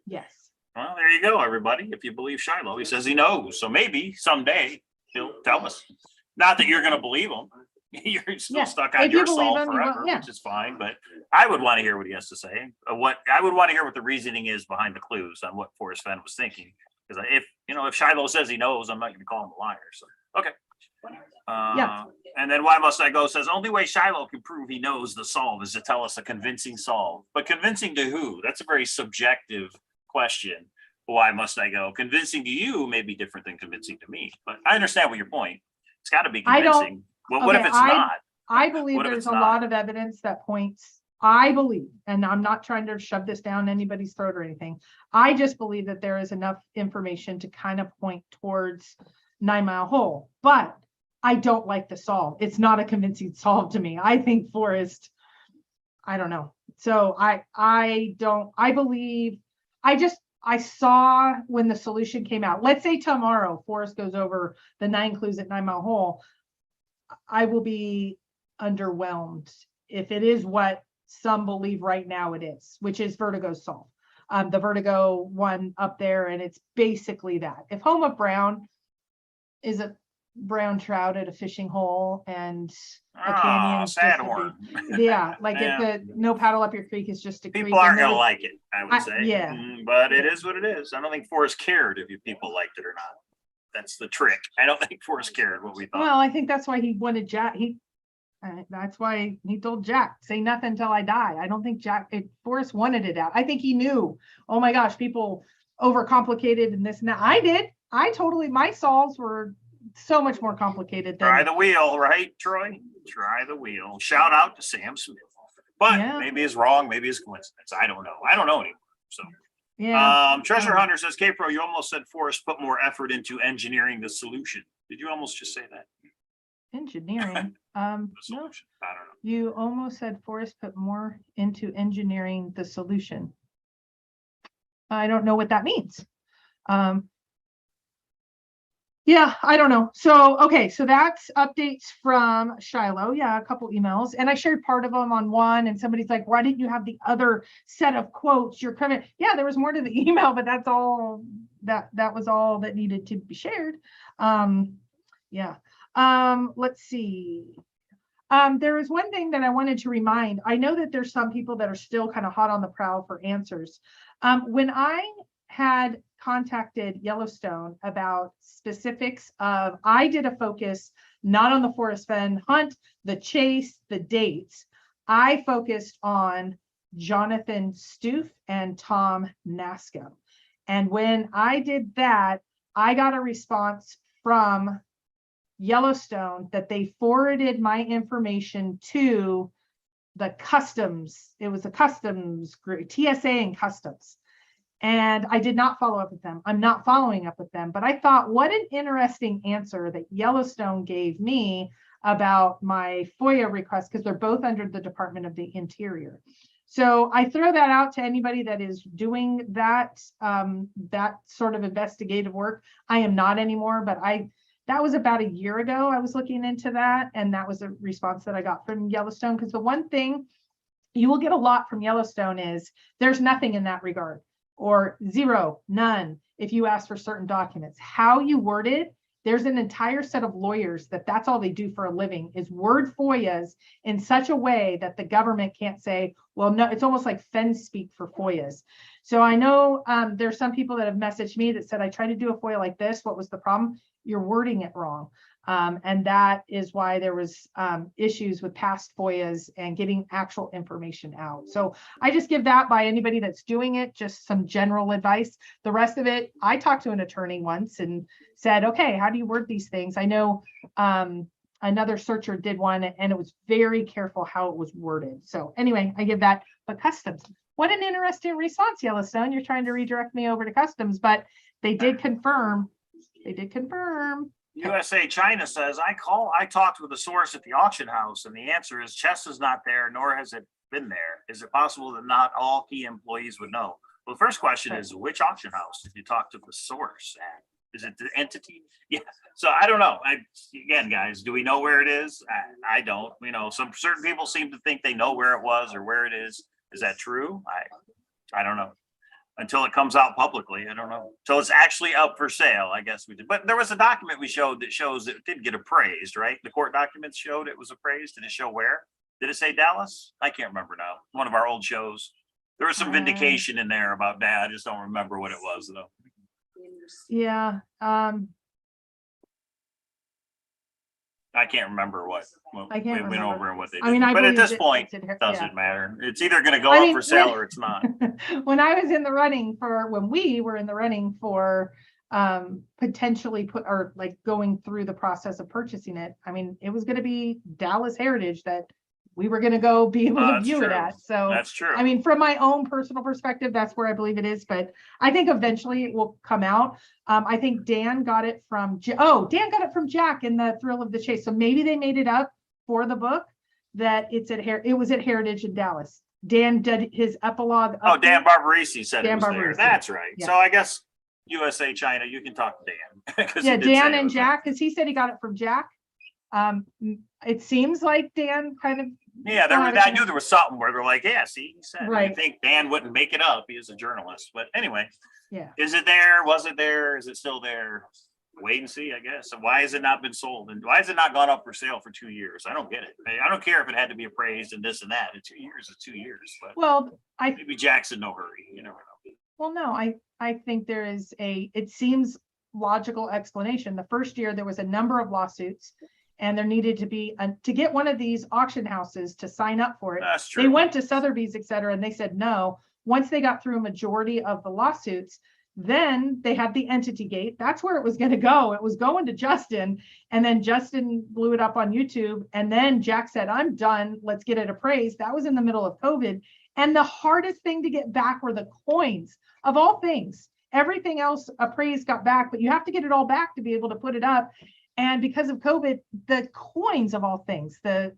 Yes. Well, there you go, everybody. If you believe Shiloh, he says he knows. So maybe someday he'll tell us. Not that you're going to believe him. You're still stuck on your solve forever, which is fine. But I would want to hear what he has to say. What I would want to hear what the reasoning is behind the clues on what Forrest Fenn was thinking. Because if Shiloh says he knows, I'm not going to call him a liar. So okay. And then Why Must I Go says, only way Shiloh can prove he knows the solve is to tell us a convincing solve. But convincing to who? That's a very subjective question. Why must I go? Convincing to you may be different than convincing to me. But I understand what your point. It's got to be convincing. Well, what if it's not? I believe there's a lot of evidence that points, I believe, and I'm not trying to shove this down anybody's throat or anything. I just believe that there is enough information to kind of point towards 9 Mile Hole, but I don't like the solve. It's not a convincing solve to me. I think Forrest, I don't know. So I saw when the solution came out. Let's say tomorrow Forrest goes over the 9 clues at 9 Mile Hole. I will be underwhelmed if it is what some believe right now it is, which is Vertigo's solve. The Vertigo one up there, and it's basically that. If Home of Brown is a brown trout at a fishing hole and a canyon, sad horn. Like if the no paddle up your creek is just a creek. People aren't gonna like it, I would say. Yeah. But it is what it is. I don't think Forrest cared if you people liked it or not. That's the trick. I don't think Forrest cared what we thought. Well, I think that's why he wanted Jack. That's why he told Jack, say nothing until I die. I don't think Forrest wanted it out. I think he knew, oh my gosh, people overcomplicated and this and that. I did. My solves were so much more complicated than. Try the wheel, right, Troy? Try the wheel. Shout out to Sam Smith. But maybe it's wrong, maybe it's coincidence. I don't know. I don't know anymore. So Treasure Hunter says, K-Pro, you almost said Forrest put more effort into engineering the solution. Did you almost just say that? Engineering. The No, solution. I don't know. you almost said Forrest put more into engineering the solution. I don't know what that means. Yeah, I don't know. So, okay, so that's updates from Shiloh. Yeah, a couple emails. And I shared part of them on one, and somebody's like, why didn't you have the other set of quotes? You're coming. Yeah, there was more to the email, but that's all that was all that needed to be shared. Yeah. Let's see. There is one thing that I wanted to remind. I know that there's some people that are still kind of hot on the prowl for answers. When I had contacted Yellowstone about specifics of, I did a focus not on the Forrest Fenn hunt, the chase, the dates. I focused on Jonathan Stoof and Tom Nasco. And when I did that, I got a response from Yellowstone that they forwarded my information to the customs. It was a customs group, TSA and customs. And I did not follow up with them. I'm not following up with them, but I thought, what an interesting answer that Yellowstone gave me about my FOIA request, because they're both under the Department of the Interior. So I throw that out to anybody that is doing that, that sort of investigative work. I am not anymore, but that was about a year ago. I was looking into that, and that was a response that I got from Yellowstone. Because the one thing you will get a lot from Yellowstone is there's nothing in that regard, or zero, none, if you ask for certain documents. How you word it, there's an entire set of lawyers that's all they do for a living, is word FOIAs in such a way that the government can't say, well, no, it's almost like Fenn speak for FOIAs. So I know there's some people that have messaged me that said, I tried to do a FOIA like this. What was the problem? You're wording it wrong. And that is why there was issues with past FOIAs and getting actual information out. So I just give that by anybody that's doing it, just some general advice. The rest of it, I talked to an attorney once and said, okay, how do you word these things? I know another searcher did one, and it was very careful how it was worded. So anyway, I give that. But customs, what an interesting response, Yellowstone. You're trying to redirect me over to customs, but they did confirm. They did confirm. USA China says, I talked with a source at the auction house, and the answer is chess is not there, nor has it been there. Is it possible that not all key employees would know? Well, the first question is, which auction house did you talk to the source at? Is it the entity? Yeah. So I don't know. Again, guys, do we know where it is? I don't. You know, some certain people seem to think they know where it was or where it is. Is that true? I don't know. Until it comes out publicly, I don't know. Until it's actually up for sale, I guess we did. But there was a document we showed that shows it did get appraised, right? The court documents showed it was appraised. Did it show where? Did it say Dallas? I can't remember now. One of our old shows. There was some vindication in there about that. I just don't remember what it was though. Yeah. I can't remember what I can't we went remember. over and what they did. I mean, I but at believe this it- point, it's it yeah. doesn't matter. It's either going to go I up mean, for sale when- or it's not. When I was in the running for, when we were in the running for potentially going through the process of purchasing it, I mean, it was going to be Dallas Heritage that we were going to go be able to That's view it true. at. So That's true. I mean, from my own personal perspective, that's where I believe it is, but I think eventually it will come out. I think Dan got it from, Dan got it from Jack in the Thrill of the Chase. So maybe they made it up for the book that it was at Heritage in Dallas. Dan did his epilogue. Oh, Dan Barbarisi said Dan it was there. Barbarisi. That's right. Yeah. So I guess USA China, you can talk to Dan. 'Cause Yeah, he did say Dan it and was there. Jack, because he said he got it from Jack. It seems like Dan kind of. Yeah, I knew there was something where they're like, yeah, see, he said. Right. I think Dan wouldn't make it up. He is a journalist. But anyway, Yeah. is it there? Was it there? Is it still there? Wait and see, I guess. And why has it not been sold? And why has it not gone up for sale for 2 years? I don't get it. I don't care if it had to be appraised and this and that. In 2 years is 2 years. But Well, maybe Jack's in no hurry. You never know. Well, no, I think there is it seems logical explanation. The first year there was a number of lawsuits, and there needed to be to get one of these auction houses to sign up for it. That's true. They went to Sotheby's, et cetera, and they said no. Once they got through a majority of the lawsuits, then they had the entity gate. That's where it was going to go. It was going to Justin, and then Justin blew it up on YouTube. And then Jack said, I'm done. Let's get it appraised. That was in the middle of COVID. And the hardest thing to get back were the coins of all things. Everything else appraised got back, but you have to get it all back to be able to put it up. And because of COVID, the coins of all things, That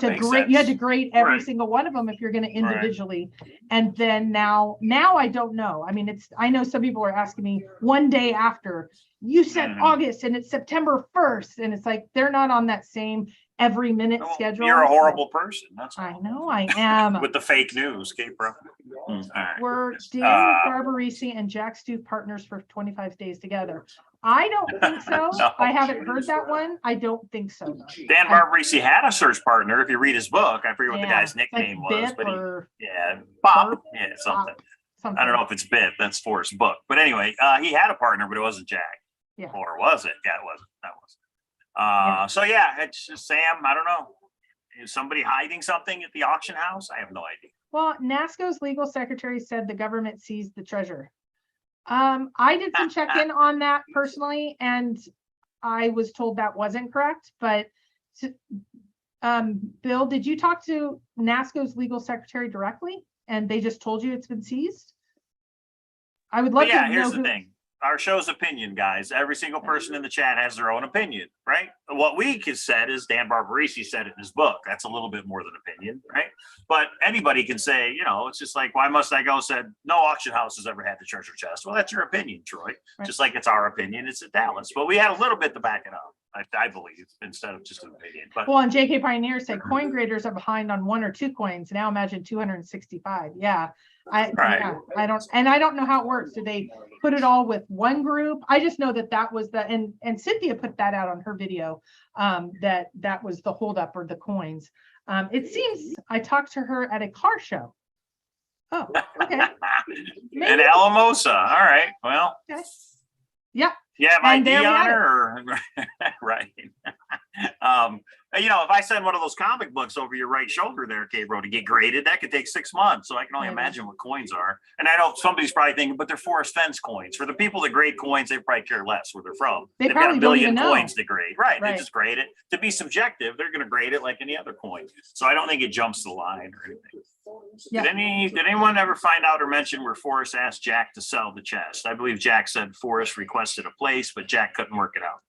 to makes grade, you had to sense. grade every Right. single one of them if you're going to individually. And then now I don't know. I mean, I know some people are asking me one day after, you said August and it's September 1st. And it's like, they're not on that same every minute Well, schedule. you're a horrible person. That's I know I am. with the fake news, K-Pro. All right. Were Dan Barbarisi and Jack Stu partners for 25 days together? I don't think so. No. I haven't heard that one. I don't think so. No. Dan Barbarisi had a search partner. If you read his book, I forget what the guy's It's like nickname was, Bip but or Bob, Burp, yeah, something. something. I don't know if it's Bip. That's Forrest's book, but anyway, he had a partner, but it wasn't Jack. Yeah. Or was it? Yeah, it wasn't. That was. So yeah, it's just Sam. I don't know. Is somebody hiding something at the auction house? I have no idea. Well, NASCO's legal secretary said the government seized the treasure. I did some check in on that personally, and I was told that wasn't correct. But Bill, did you talk to NASCO's legal secretary directly, and they just told you it's been seized? I would love to know. Here's the thing. Our show's opinion, guys. Every single person in the chat has their own opinion, right? What we has said is Dan Barbarisi said it in his book. That's a little bit more than opinion, right? But anybody can say, it's just like, why must I go? Said no auction house has ever had the treasure chest. Well, that's your opinion, Troy. Right. Just like it's our opinion. It's at Dallas, but we had a little bit to back it up. I believe, instead of just an opinion. But well, and JK Pioneer said coin graders are behind on 1 or 2 coins. Now imagine 265. Yeah. I don't know how it works. Do they put it all with one group? I just know that was and Cynthia put that out on her video, that was the holdup or the coins. It seems I talked to her at a car show. Oh, okay. In Alamosa. All right. Well. Okay. Yep. You have ID on her, or right? If I send one of those comic books over your right shoulder there, K-Bro, to get graded, that could take 6 months. So I can only imagine what coins are. And I know somebody's probably thinking, but they're Forrest Fenn's coins. For the people that grade coins, they probably care less where they're from. They've got a billion coins to grade. Right. They just grade it. To be subjective, they're going to grade it like any other coin. So I don't think it jumps the line or anything. Yeah. Did anyone ever find out or mention where Forrest asked Jack to sell the chest? I believe Jack said Forrest requested a place, but Jack couldn't work it out.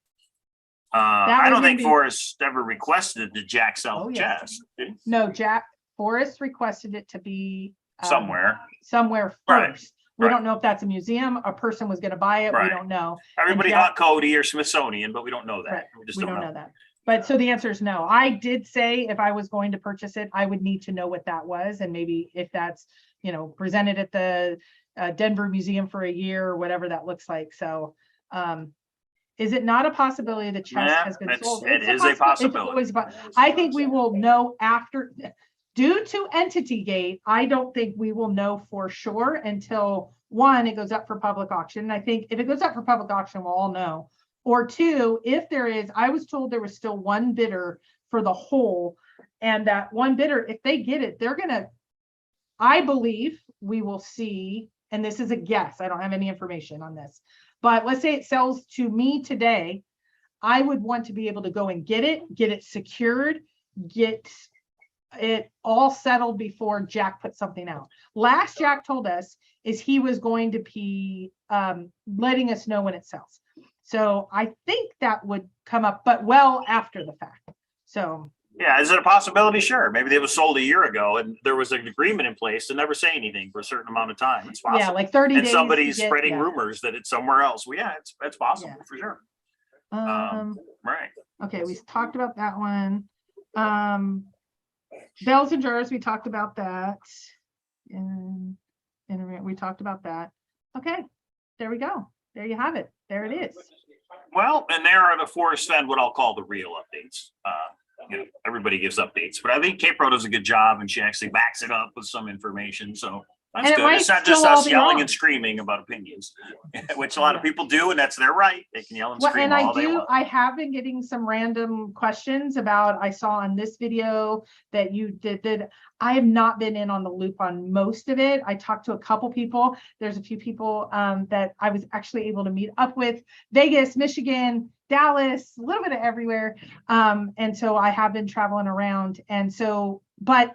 I don't think Forrest ever requested that Jack sell the chest. No, Forrest requested it to be somewhere first. Right. We don't know if that's a museum. A person was going to buy it. Right. We don't know. Everybody thought Cody or Smithsonian, but we don't know that. Right. We don't know that. But so the answer is no. I did say if I was going to purchase it, I would need to know what that was. And maybe if that's, presented at the Denver Museum for a year or whatever that looks like. So is it not a possibility the chest has been sold? It is a possibility. I think we will know after, due to Entity Gate, I don't think we will know for sure until 1, it goes up for public auction. And I think if it goes up for public auction, we'll all know. Or 2, if there is, I was told there was still one bidder for the whole, and that one bidder, if they get it, they're gonna, I believe we will see, and this is a guess, I don't have any information on this, but let's say it sells to me today, I would want to be able to go and get it secured, get it all settled before Jack put something out. Last Jack told us is he was going to be letting us know when it sells. So I think that would come up, but well after the fact. So yeah, is it a possibility? Sure. Maybe they was sold a year ago and there was an agreement in place to never say anything for a certain amount of time. It's possible. Yeah, like 30 days. And somebody's spreading rumors that it's somewhere else. Well, yeah, it's possible for sure. Right. Okay, we talked about that one. Bells and jars, we talked about that. And we talked about that. Okay, there we go. There you have it. There it is. Well, and there are the Forrest Fenn, what I'll call the real updates. Everybody gives updates, but I think K-Pro does a good job and she actually backs it up with some information. So that's good. It's not just us yelling and screaming about opinions, which a lot of people do, and that's their right. They can yell and scream all they want. I have been getting some random questions about, I saw on this video that you did. I have not been in on the loop on most of it. I talked to a couple people. There's a few people that I was actually able to meet up with. Vegas, Michigan, Dallas, a little bit of everywhere. And so I have been traveling around. And so, but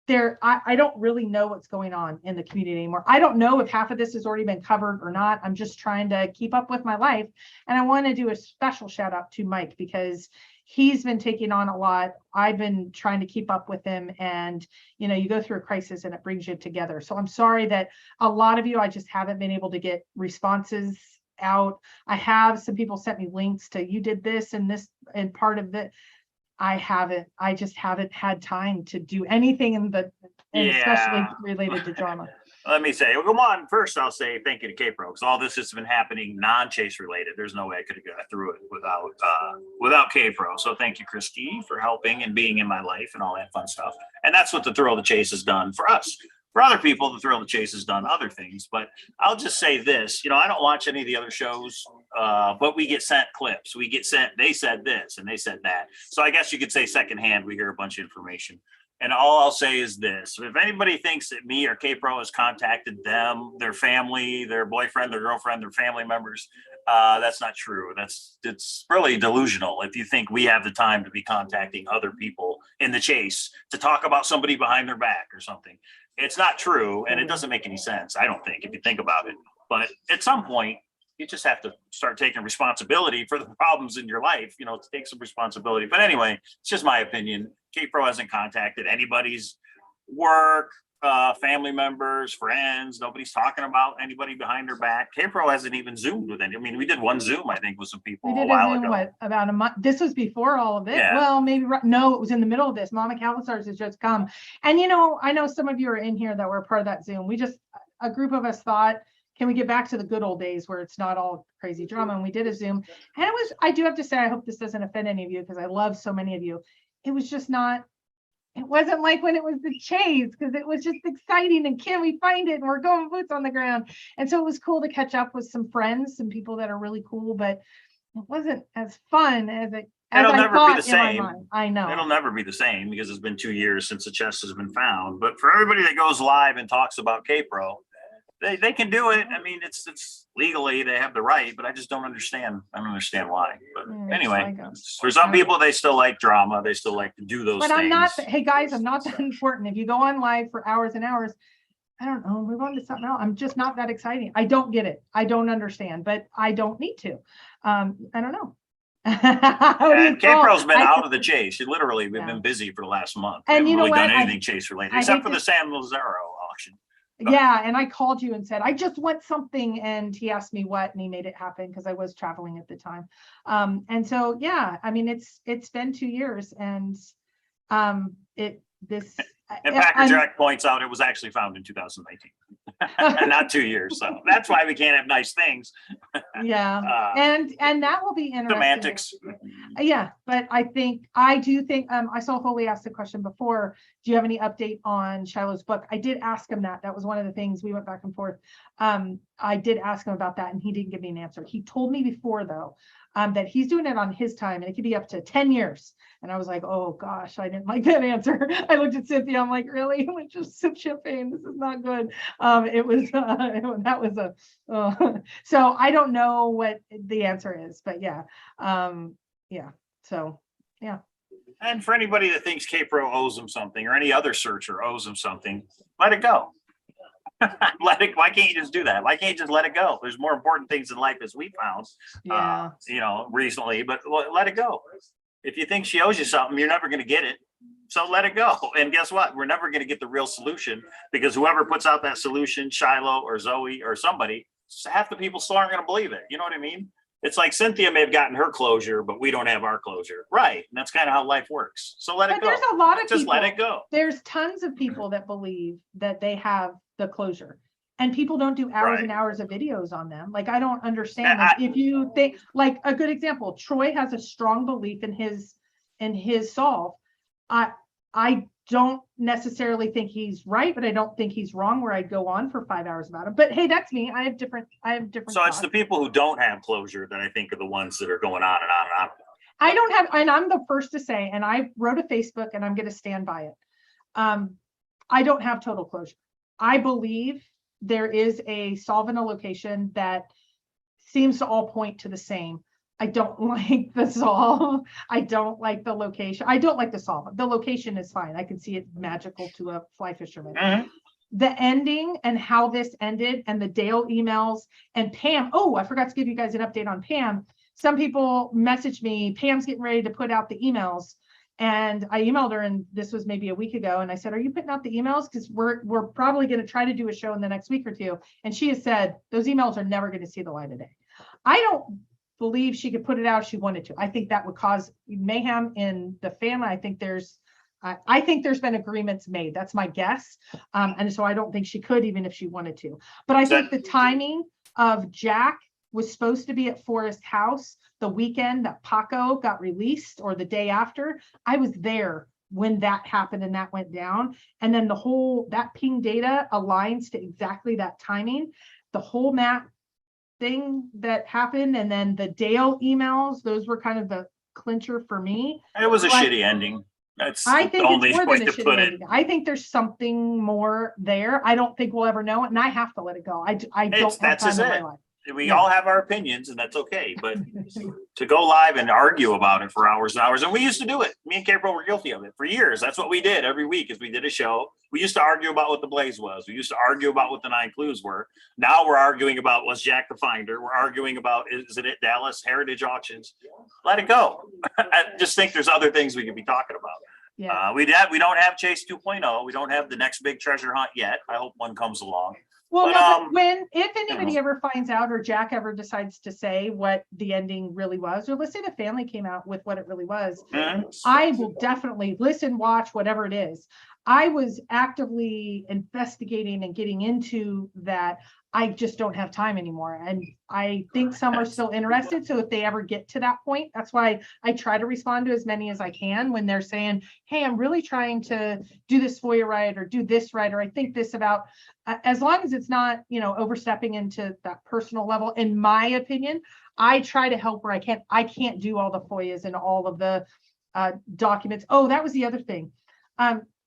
I don't really know what's going on in the community anymore. I don't know if half of this has already been covered or not. I'm just trying to keep up with my life. And I want to do a special shout out to Mike, because he's been taking on a lot. I've been trying to keep up with him, and you go through a crisis and it brings you together. So I'm sorry that a lot of you, I just haven't been able to get responses out. I have some people sent me links to, you did this and this and part of it. I just haven't had time to do anything and especially related to drama. Let me say, well, come on. First, I'll say thank you to K-Pro, because all this has been happening non-chase related. There's no way I could have got through it without K-Pro. So thank you, Christy, for helping and being in my life and all that fun stuff. And that's what the Thrill of the Chase has done for us. For other people, the Thrill of the Chase has done other things. But I'll just say this, I don't watch any of the other shows, but we get sent clips. We get sent, they said this and they said that. So I guess you could say secondhand, we hear a bunch of information. And all I'll say is this: if anybody thinks that me or K-Pro has contacted them, their family, their boyfriend, their girlfriend, their family members, that's not true. It's really delusional if you think we have the time to be contacting other people in the chase to talk about somebody behind their back or something. It's not true, and it doesn't make any sense, I don't think, if you think about it. But at some point, you just have to start taking responsibility for the problems in your life, to take some responsibility. But anyway, it's just my opinion. K-Pro hasn't contacted anybody's work, family members, friends. Nobody's talking about anybody behind their back. K-Pro hasn't even Zoomed with any. I mean, we did one Zoom, I think, with some people We did a while Zoom, ago. About a month. This was before all of it. Yeah. Well, maybe no, it was in the middle of this. Mama Cowlazars has just come. And I know some of you are in here that were part of that Zoom. A group of us thought, can we get back to the good old days where it's not all crazy drama? And we did a Zoom. And I do have to say, I hope this doesn't offend any of you, because I love so many of you. It was just not, it wasn't like when it was the chase, because it was just exciting and can we find it? And we're going boots on the ground. And so it was cool to catch up with some friends, some people that are really cool, but it wasn't as fun as It'll never be the same. I know. It'll never be the same, because it's been 2 years since the chest has been found. But for everybody that goes live and talks about K-Pro, they can do it. I mean, it's legally, they have the right, but I just don't understand. I don't understand why. But anyway, for some people, they still like drama. They still like to do those things. But I'm not, hey guys, I'm not that important. If you go on live for hours and hours, I don't know, move on to something else. I'm just not that exciting. I don't get it. I don't understand, but I don't need to. I don't know. And K-Pro's been out of the chase. We've been busy for the last month. And we you know haven't really what? done anything chase related, except for the San Lazaro auction. Yeah, and I called you and said, I just want something, and he asked me what, and he made it happen because I was traveling at the time. And so, yeah, I mean, it's been 2 years, and And Packer Jack points out it was actually found in 2019, not 2 years. So that's why we can't have nice things. Yeah, and that will be interesting. Semantics. Yeah, but I do think I saw Foley ask the question before. Do you have any update on Shiloh's book? I did ask him that. That was one of the things we went back and forth. I did ask him about that, and he didn't give me an answer. He told me before, though, that he's doing it on his time, and it could be up to 10 years. And I was like, oh gosh, I didn't like that answer. I looked at Cynthia, I'm like, really? I'm like, just sip champagne. This is not good. So I don't know what the answer is, but yeah. So yeah. And for anybody that thinks K-Pro owes them something, or any other searcher owes them something, let it go. Why can't you just do that? Why can't you just let it go? There's more important things in life, as we found, recently, but let it go. If you think she owes you something, you're never going to get it. So let it go. And guess what? We're never going to get the real solution, because whoever puts out that solution, Shiloh or Zoe or somebody, half the people still aren't going to believe it. You know what I mean? It's like Cynthia may have gotten her closure, but we don't have our closure. Right. And that's kind of how life works. So let it go. There's a lot of just let it go. There's tons of people that believe that they have the closure, and people don't do hours and hours of videos on them. Like, I don't understand. If you think, like, a good example, Troy has a strong belief in his solve. I don't necessarily think he's right, but I don't think he's wrong where I'd go on for 5 hours about it. But hey, that's me. I have different So thoughts. It's the people who don't have closure that I think are the ones that are going on and on and on. I don't have, and I'm the first to say, and I wrote a Facebook, and I'm going to stand by it. I don't have total closure. I believe there is a solve in a location that seems to all point to the same. I don't like the solve. I don't like the location. I don't like the solve. The location is fine. I can see it magical to a fly fisherman. Mhm. The ending and how this ended and the Dale emails and Pam. Oh, I forgot to give you guys an update on Pam. Some people messaged me, Pam's getting ready to put out the emails. And I emailed her, and this was maybe a week ago. And I said, are you putting out the emails? Because we're probably going to try to do a show in the next week or two. And she has said, those emails are never going to see the light of day. I don't believe she could put it out if she wanted to. I think that would cause mayhem in the family. I think there's been agreements made. That's my guess. And so I don't think she could, even if she wanted to. But I think the timing of Jack was supposed to be at Forrest's house the weekend that Paco got released, or the day after. I was there when that happened and that went down. And then that ping data aligns to exactly that timing. The whole map thing that happened, and then the Dale emails, those were kind of the clincher for me. It was a shitty ending. That's I think the only it's more way than a to shitty put it. ending. I think there's something more there. I don't think we'll ever know it, and I have to let it go. I don't have That's time in my it. life. We all have our opinions, and that's okay. But to go live and argue about it for hours and hours, and we used to do it. Me and Gabriel were guilty of it for years. That's what we did every week. Is we did a show. We used to argue about what the blaze was. We used to argue about what the 9 clues were. Now we're arguing about, was Jack the finder? We're arguing about, is it at Dallas Heritage Auctions? Let it go. I just think there's other things we could be talking about. Yeah. We don't have Chase 2.0. We don't have the next big treasure hunt yet. I hope one comes along. Well, But, no, if anybody ever finds out, or Jack ever decides to say what the ending really was, or let's say the family came out with what it really was, I will definitely listen, watch, whatever it is. I was actively investigating and getting into that. I just don't have time anymore. And I think some are still interested. So if they ever get to that point, that's why I try to respond to as many as I can when they're saying, hey, I'm really trying to do this FOIA right, or do this right, or I think this about, as long as it's not, overstepping into that personal level. In my opinion, I try to help where I can. I can't do all the FOIAs and all of the documents. Oh, that was the other thing.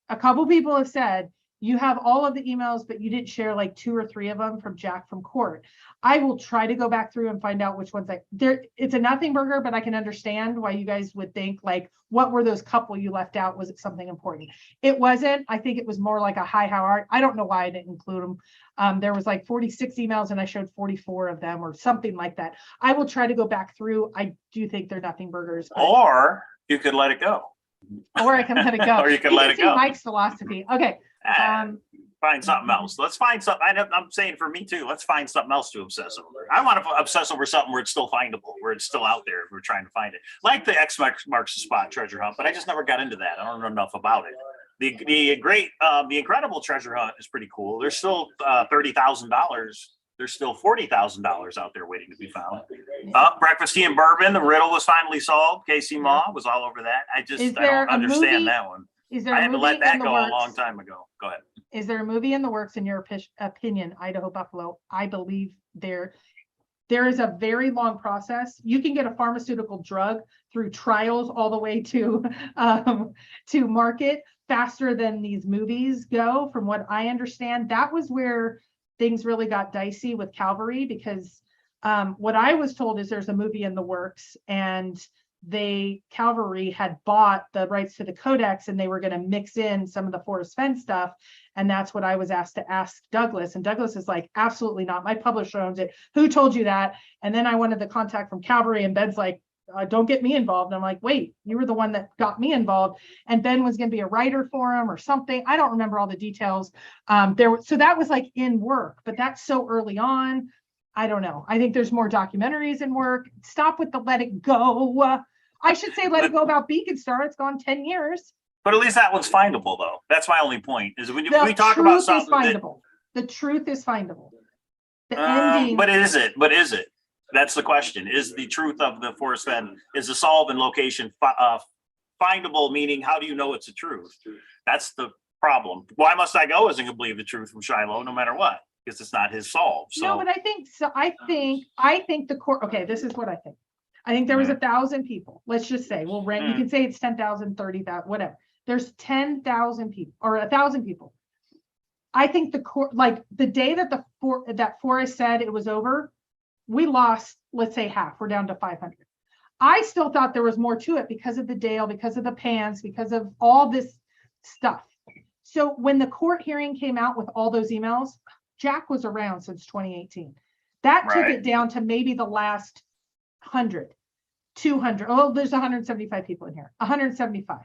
A couple people have said, you have all of the emails, but you didn't share like 2 or 3 of them from Jack from court. I will try to go back through and find out which ones it's a nothing burger, but I can understand why you guys would think, like, what were those couple you left out? Was it something important? It wasn't. I think it was more like a hi, how are you? I don't know why I didn't include them. There was like 46 emails and I showed 44 of them or something like that. I will try to go back through. I do think they're nothing burgers. Or you could let it go. Or I can let it go. Or you can let it go. Mike's philosophy. Okay. Find something else. Let's find something. I'm saying for me too, let's find something else to obsess over. I want to obsess over something where it's still findable, where it's still out there if we're trying to find it. Like the X marks the spot treasure hunt, but I just never got into that. I don't know enough about it. The incredible treasure hunt is pretty cool. There's still $30,000. There's still $40,000 out there waiting to be found. Breakfast Tea and Bourbon, the riddle was finally solved. Casey Ma was all over that. I don't understand that one. I had to let that go a long time ago. Go ahead. Is there a movie in the works, in your opinion, Idaho Buffalo? I believe there is a very long process. You can get a pharmaceutical drug through trials all the way to market faster than these movies go, from what I understand. That was where things really got dicey with Calvary, because what I was told is there's a movie in the works, and Calvary had bought the rights to the codex, and they were going to mix in some of the Forrest Fenn stuff. And that's what I was asked to ask Douglas. And Douglas is like, absolutely not. My publisher owns it. Who told you that? And then I wanted the contact from Calvary, and Ben's like, don't get me involved. And I'm like, wait, you were the one that got me involved. And Ben was going to be a writer for him or something. I don't remember all the details. So that was like in work, but that's so early on. I don't know. I think there's more documentaries in work. Stop with the let it go. I should say let it go about Beacon Star. It's gone 10 years. But at least that one's findable, though. That's my only point. Is when we talk about something, the truth is findable. The ending. But is it? That's the question. Is the truth of the Forrest Fenn, is the solve and location findable? Meaning, how do you know it's a truth? That's the problem. Why must I go as and believe the truth from Shiloh, no matter what? Because it's not his solve. So. No, but I think the court. Okay, this is what I think. I think there was 1,000 people. Let's just say, we'll rank. You can say it's 10,000, 30,000, whatever. There's 10,000 people or 1,000 people. I think the court, like the day that that Forrest said it was over, we lost, let's say half. We're down to 500. I still thought there was more to it because of the Dale, because of the pants, because of all this stuff. So when the court hearing came out with all those emails, Jack was around since 2018. That took it down to maybe the last 100, 200. Oh, there's 175 people in here, 175.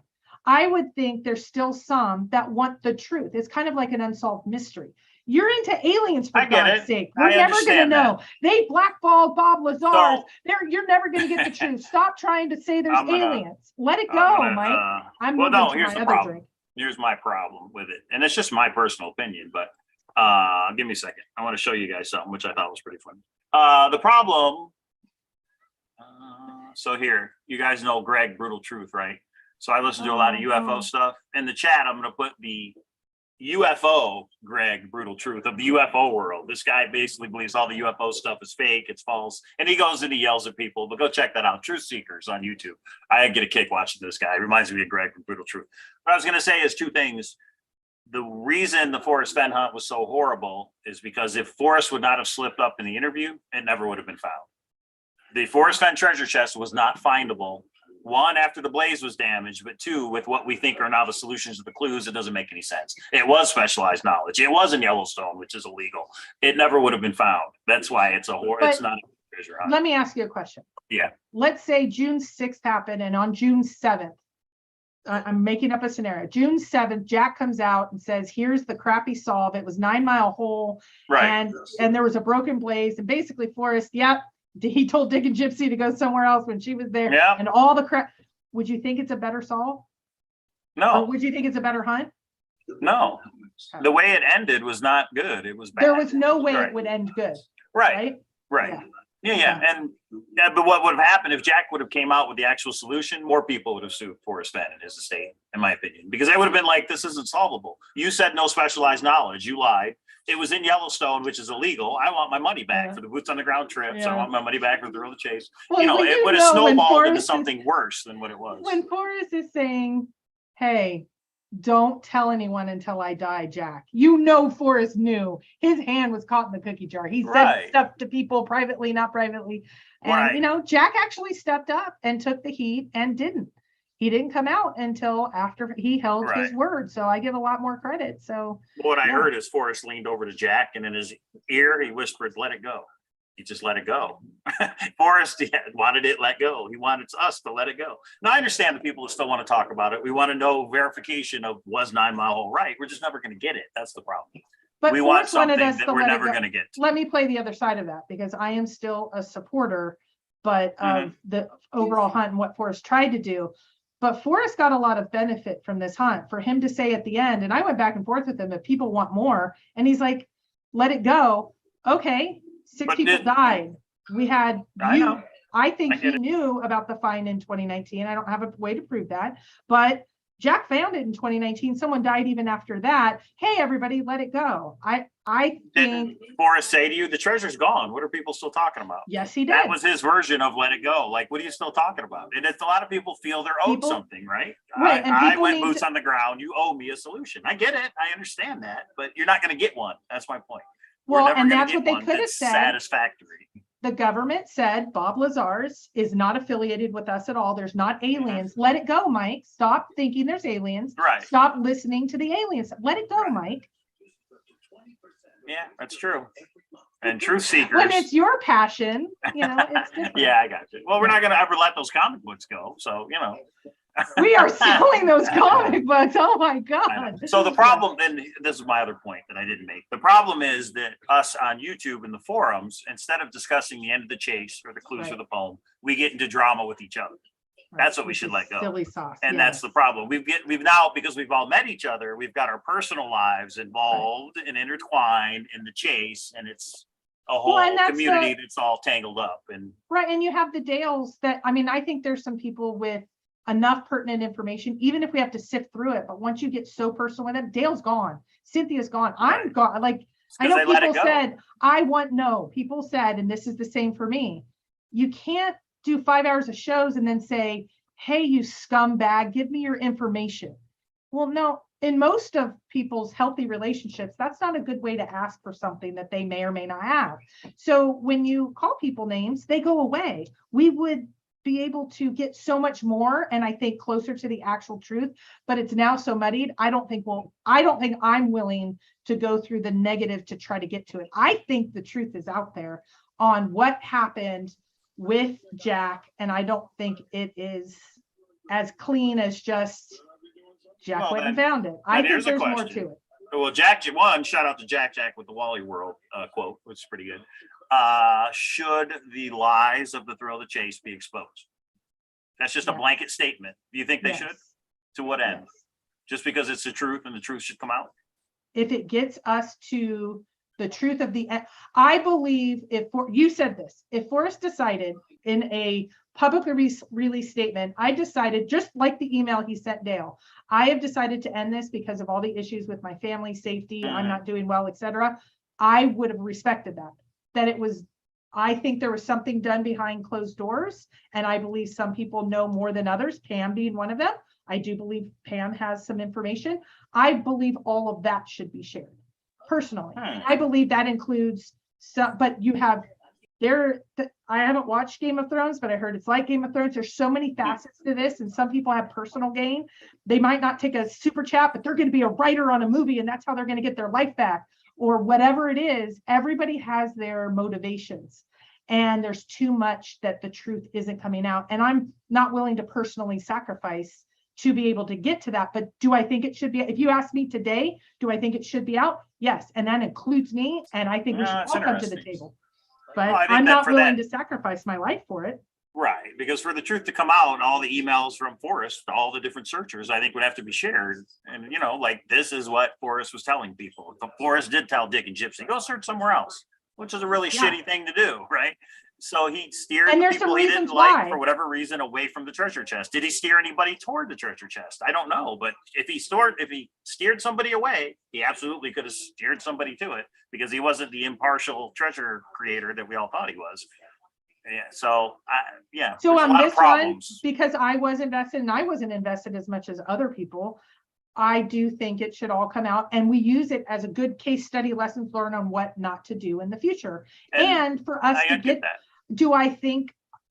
I would think there's still some that want the truth. It's kind of like an unsolved mystery. You're into aliens, for God's sake. We're never going to know. They blackballed Bob Lazar. You're never going to get the truth. Stop trying to say there's aliens. Let it go, Mike. I'm moving to my other drink. Here's my problem with it. And it's just my personal opinion, but give me a second. I want to show you guys something, which I thought was pretty fun. The problem, so here, you guys know Greg, Brutal Truth, right? So I listen to a lot of UFO stuff. In the chat, I'm going to put the UFO Greg, Brutal Truth of the UFO world. This guy basically believes all the UFO stuff is fake, it's false, and he goes and he yells at people. But go check that out, Truth Seekers on YouTube. I get a kick watching this guy. It reminds me of Greg from Brutal Truth. What I was going to say is two things. The reason the Forrest Fenn hunt was so horrible is because if Forrest would not have slipped up in the interview, it never would have been found. The Forrest Fenn treasure chest was not findable. One, after the blaze was damaged, but two, with what we think are now the solutions to the clues, it doesn't make any sense. It was specialized knowledge. It was in Yellowstone, which is illegal. It never would have been found. That's why it's it's not a treasure hunt. Let me ask you a question. Yeah. Let's say June 6th happened, and on June 7th, I'm making up a scenario. June 7th, Jack comes out and says, here's the crap he solved. It was 9 Mile hole. Right. And there was a broken blaze. And basically Forrest, he told Dick and Gypsy to go somewhere else when she was there. Yeah. And all the crap. Would you think it's a better solve? No. Or would you think it's a better hunt? No. The way it ended was not good. It was bad. There was no way it would end good. Right. And but what would have happened if Jack would have came out with the actual solution? More people would have sued Forrest Fenn in his estate, in my opinion, because they would have been like, this isn't solvable. You said no specialized knowledge. You lied. It was in Yellowstone, which is illegal. I want my money back for the boots on the ground trips. I want my money back for the Thrill of the Chase. Well, it would have snowballed into something worse than what it was. When Forrest is saying, hey, don't tell anyone until I die, Jack. Forrest knew his hand was caught in the cookie jar. He said stuff to people privately, not privately. And, Jack actually stepped up and took the heat and he didn't come out until after he held his word. So I give a lot more credit. So what I heard is Forrest leaned over to Jack and in his ear, he whispered, let it go. He just let it go. Forrest wanted it let go. He wanted us to let it go. Now I understand the people who still want to talk about it. We want to know verification of was 9 Mile hole right. We're just never going to get it. That's the problem. But we want something that we're never going to get. Let me play the other side of that because I am still a supporter, but of the overall hunt and what Forrest tried to do. But Forrest got a lot of benefit from this hunt for him to say at the end, and I went back and forth with him, if people want more, and he's like, let it go. Okay, 6 people died. We had I think he knew about the fine in 2019. I don't have a way to prove that, but Jack found it in 2019. Someone died even after that. Hey, everybody, let it go. I think Forrest say to you, the treasure's gone. What are people still talking about? Yes, he did. That was his version of let it go. Like, what are you still talking about? And it's a lot of people feel they're owed something, right? I went boots on the ground. You owe me a solution. I get it. I understand that, but you're not going to get one. That's my point. Well, and that's what they could have said. Satisfactory. The government said Bob Lazars is not affiliated with us at all. There's not aliens. Let it go, Mike. Stop thinking there's aliens. Right. Stop listening to the aliens. Let it go, Mike. Yeah, that's true. And truth seekers. When it's your passion, it's different. Yeah, I got you. Well, we're not going to ever let those comic books go. So, we are selling those comic books. Oh my God. So the problem, then this is my other point that I didn't make. The problem is that us on YouTube and the forums, instead of discussing the end of the chase or the clues for the poem, we get into drama with each other. That's what we should let go. Silly sauce. And that's the problem. We've now, because we've all met each other, we've got our personal lives involved and intertwined in the chase, and it's a whole community that's all tangled up. And and you have the Dales that, I think there's some people with enough pertinent information, even if we have to sift through it. But once you get so personal with them, Dale's gone, Cynthia's gone, I'm gone. Like, I know people said, people said, and this is the same for me, you can't do 5 hours of shows and then say, hey, you scumbag, give me your information. Well, no, in most of people's healthy relationships, that's not a good way to ask for something that they may or may not have. So when you call people names, they go away. We would be able to get so much more, and I think closer to the actual truth, but it's now so muddied. I don't think I'm willing to go through the negative to try to get to it. I think the truth is out there on what happened with Jack, and I don't think it is as clean as just Jack went and found it. I think there's more to it. Well, Jack, shout out to Jack with the Wally World quote, which is pretty good. Should the lies of the Thrill of the Chase be exposed? That's just a blanket statement. Do you think they should? To what end? Just because it's the truth and the truth should come out? If it gets us to the truth of the end, I believe you said this, if Forrest decided in a publicly released statement, I decided, just like the email he sent Dale, I have decided to end this because of all the issues with my family safety, I'm not doing well, etc. I would have respected that it was, I think there was something done behind closed doors, and I believe some people know more than others, Pam being one of them. I do believe Pam has some information. I believe all of that should be shared personally. I believe that includes some, but you have I haven't watched Game of Thrones, but I heard it's like Game of Thrones. There's so many facets to this, and some people have personal gain. They might not take a super chat, but they're going to be a writer on a movie, and that's how they're going to get their life back, or whatever it is. Everybody has their motivations, and there's too much that the truth isn't coming out. And I'm not willing to personally sacrifice to be able to get to that. But do I think it should be? If you ask me today, do I think it should be out? Yes, and that includes me, and I think we should all come to the table. But I'm not willing to sacrifice my life for it. Right, because for the truth to come out, all the emails from Forrest, all the different searchers, I think would have to be shared. And, like, this is what Forrest was telling people. Forrest did tell Dick and Gypsy, go search somewhere else, which is a really shitty thing to do, right? So he steered the people he didn't like, for whatever reason, away from the treasure chest. Did he steer anybody toward the treasure chest? I don't know. But if he steered somebody away, he absolutely could have steered somebody to it, because he wasn't the impartial treasure creator that we all thought he was. Yeah. So So on this one, because I was invested, and I wasn't invested as much as other people, I do think it should all come out, and we use it as a good case study, lessons learned on what not to do in the future. And for us to get that.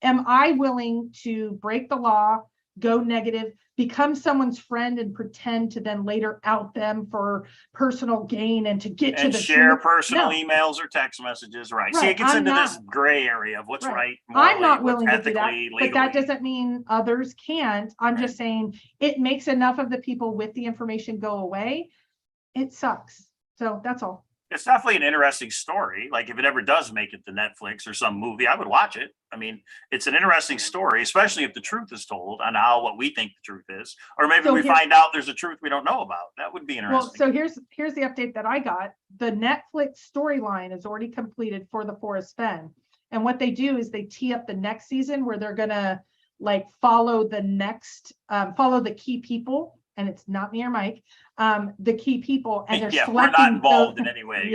Am I willing to break the law, go negative, become someone's friend, and pretend to then later out them for personal gain and to get to the share personal emails or text messages? Right. See, it gets into this gray area of what's right. I'm not willing to do that, but that doesn't mean others can't. I'm just saying it makes enough of the people with the information go away. It sucks. So that's all. It's definitely an interesting story. Like, if it ever does make it to Netflix or some movie, I would watch it. I mean, it's an interesting story, especially if the truth is told on what we think the truth is, or maybe we find out there's a truth we don't know about. That would be interesting. Well, so here's the update that I got. The Netflix storyline is already completed for the Forrest Fenn, and what they do is they tee up the next season where they're gonna follow the key people. And it's not me or Mike, the key people, and they're selecting. We're not involved in any way.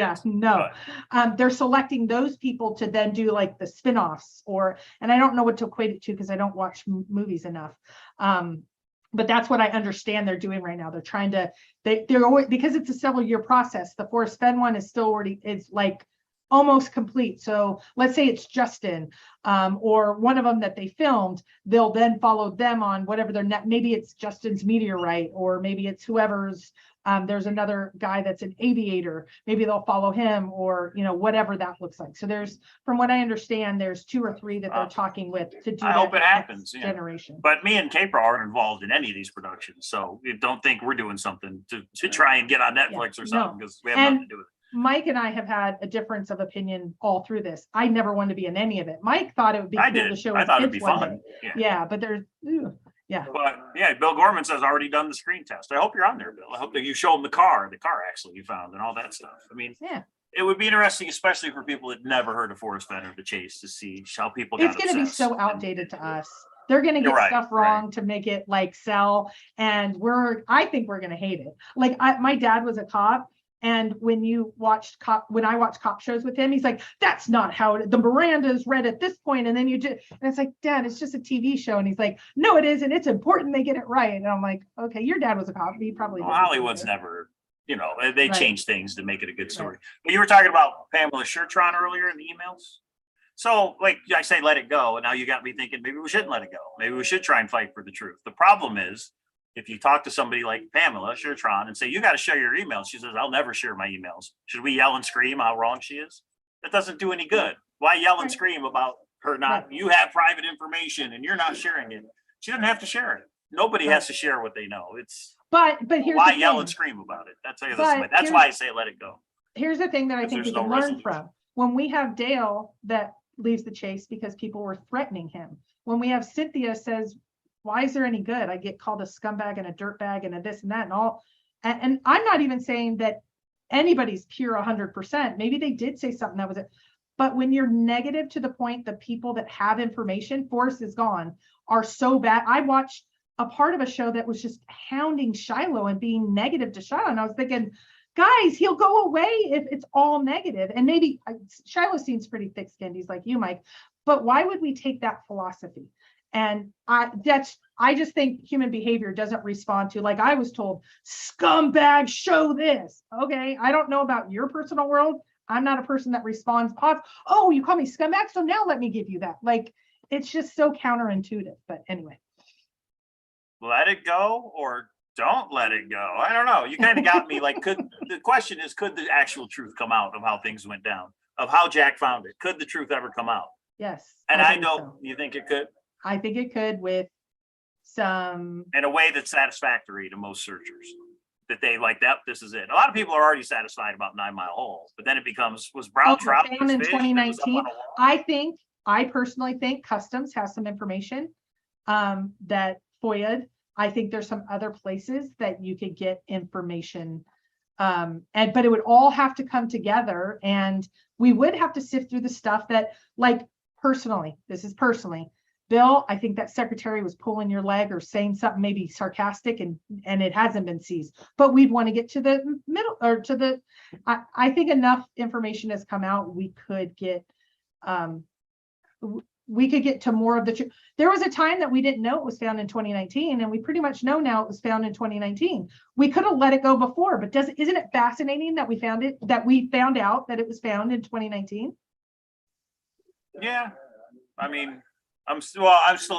They're selecting those people to then do the spin-offs, and I don't know what to equate it to because I don't watch movies enough. But that's what I understand they're doing right now. They're trying to, they're always, because it's a several year process. The Forrest Fenn one is still it's almost complete. So let's say it's Justin or one of them that they filmed, they'll then follow them on whatever their maybe it's Justin's meteorite, or maybe it's whoever's there's another guy that's an aviator, maybe they'll follow him, or whatever that looks like. So there's, from what I understand, there's 2 or 3 that they're talking with to do. I hope it happens. Generation. But me and Capra aren't involved in any of these productions, so you don't think we're doing something to try and get on Netflix or something, because we have nothing to do with it. Mike and I have had a difference of opinion all through this. I never wanted to be in any of it. Mike thought it would be cool to show his kids one day. Yeah, but there's But Bill Gorman's has already done the screen test. I hope you're on there, Bill. I hope that you show him the car actually you found, and all that stuff. I mean, it would be interesting, especially for people that never heard of Forrest Fenn or The Chase, to see how people got It's going to be so outdated to us. They're going to get stuff wrong to make it sell, and I think we're going to hate it. My dad was a cop. And when I watch cop shows with him, he's like, that's not how the Miranda's read at this point. And then and it's like, Dad, it's just a TV show. And he's like, no, it isn't. It's important they get it right. And I'm like, okay, your dad was a cop. He probably Hollywood's never, they change things to make it a good story. But you were talking about Pamela Shertron earlier in the emails. So like I say, let it go. And now you got me thinking maybe we shouldn't let it go. Maybe we should try and fight for the truth. The problem is if you talk to somebody like Pamela Shertron and say, you got to share your emails. She says, I'll never share my emails. Should we yell and scream how wrong she is? That doesn't do any good. Why yell and scream about her not, you have private information and you're not sharing it. She doesn't have to share it. Nobody has to share what they know. It's but here's why the yell thing. and scream about it. That's But why I say let it go. Here's the thing that I think we there's no can learn resolution. from. When we have Dale that leaves the chase because people were threatening him. When we have Cynthia says, why is there any good? I get called a scumbag and a dirtbag and a this and that and all. And I'm not even saying that anybody's pure 100%. Maybe they did say something that was it. But when you're negative to the point, the people that have information, Forrest is gone, are so bad. I watched a part of a show that was just hounding Shiloh and being negative to Shiloh. And I was thinking, guys, he'll go away if it's all negative. And maybe Shiloh seems pretty thick-skinned. He's like you, Mike. But why would we take that philosophy? And I just think human behavior doesn't respond to, like I was told, scumbag, show this. Okay, I don't know about your personal world. I'm not a person that responds positive. Oh, you call me scumbag, so now let me give you that. Like, it's just so counterintuitive. But anyway. Let it go or don't let it go. I don't know. You kind of got me. Like, the question is, could the actual truth come out of how things went down, of how Jack found it? Could the truth ever come out? Yes. And I don't. So. You think it could? I think it could, with some, in a way that's satisfactory to most searchers. That they like that. This is it. A lot of people are already satisfied about 9 Mile Hole, but then it becomes was brown trout found in 2019. I personally think Customs has some information that FOIA'd. I think there's some other places that you could get information, but it would all have to come together, and we would have to sift through the stuff that, like, personally, Bill, I think that secretary was pulling your leg or saying something maybe sarcastic, and it hasn't been seized. But we'd want to get to the middle, or to the. I think enough information has come out. We could get to more of the truth. There was a time that we didn't know it was found in 2019, and we pretty much know now it was found in 2019. We could have let it go before, but isn't it fascinating that we found out that it was found in 2019? Yeah, I mean. I'm still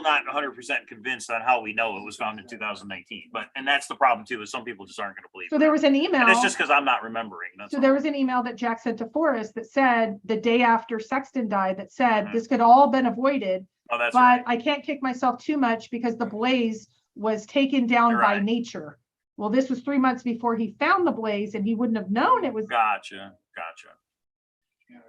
not 100% convinced on how we know it was found in 2019, and that's the problem too, is some people just aren't going to believe. So there was an email. And it's just because I'm not remembering. There was an email that Jack sent to Forrest that said the day after Sexton died, that said this could all been avoided. Oh, that's but right. I can't kick myself too much because the blaze was taken down by nature. Well, this was 3 months before he found the blaze, and he wouldn't have known it was. Gotcha.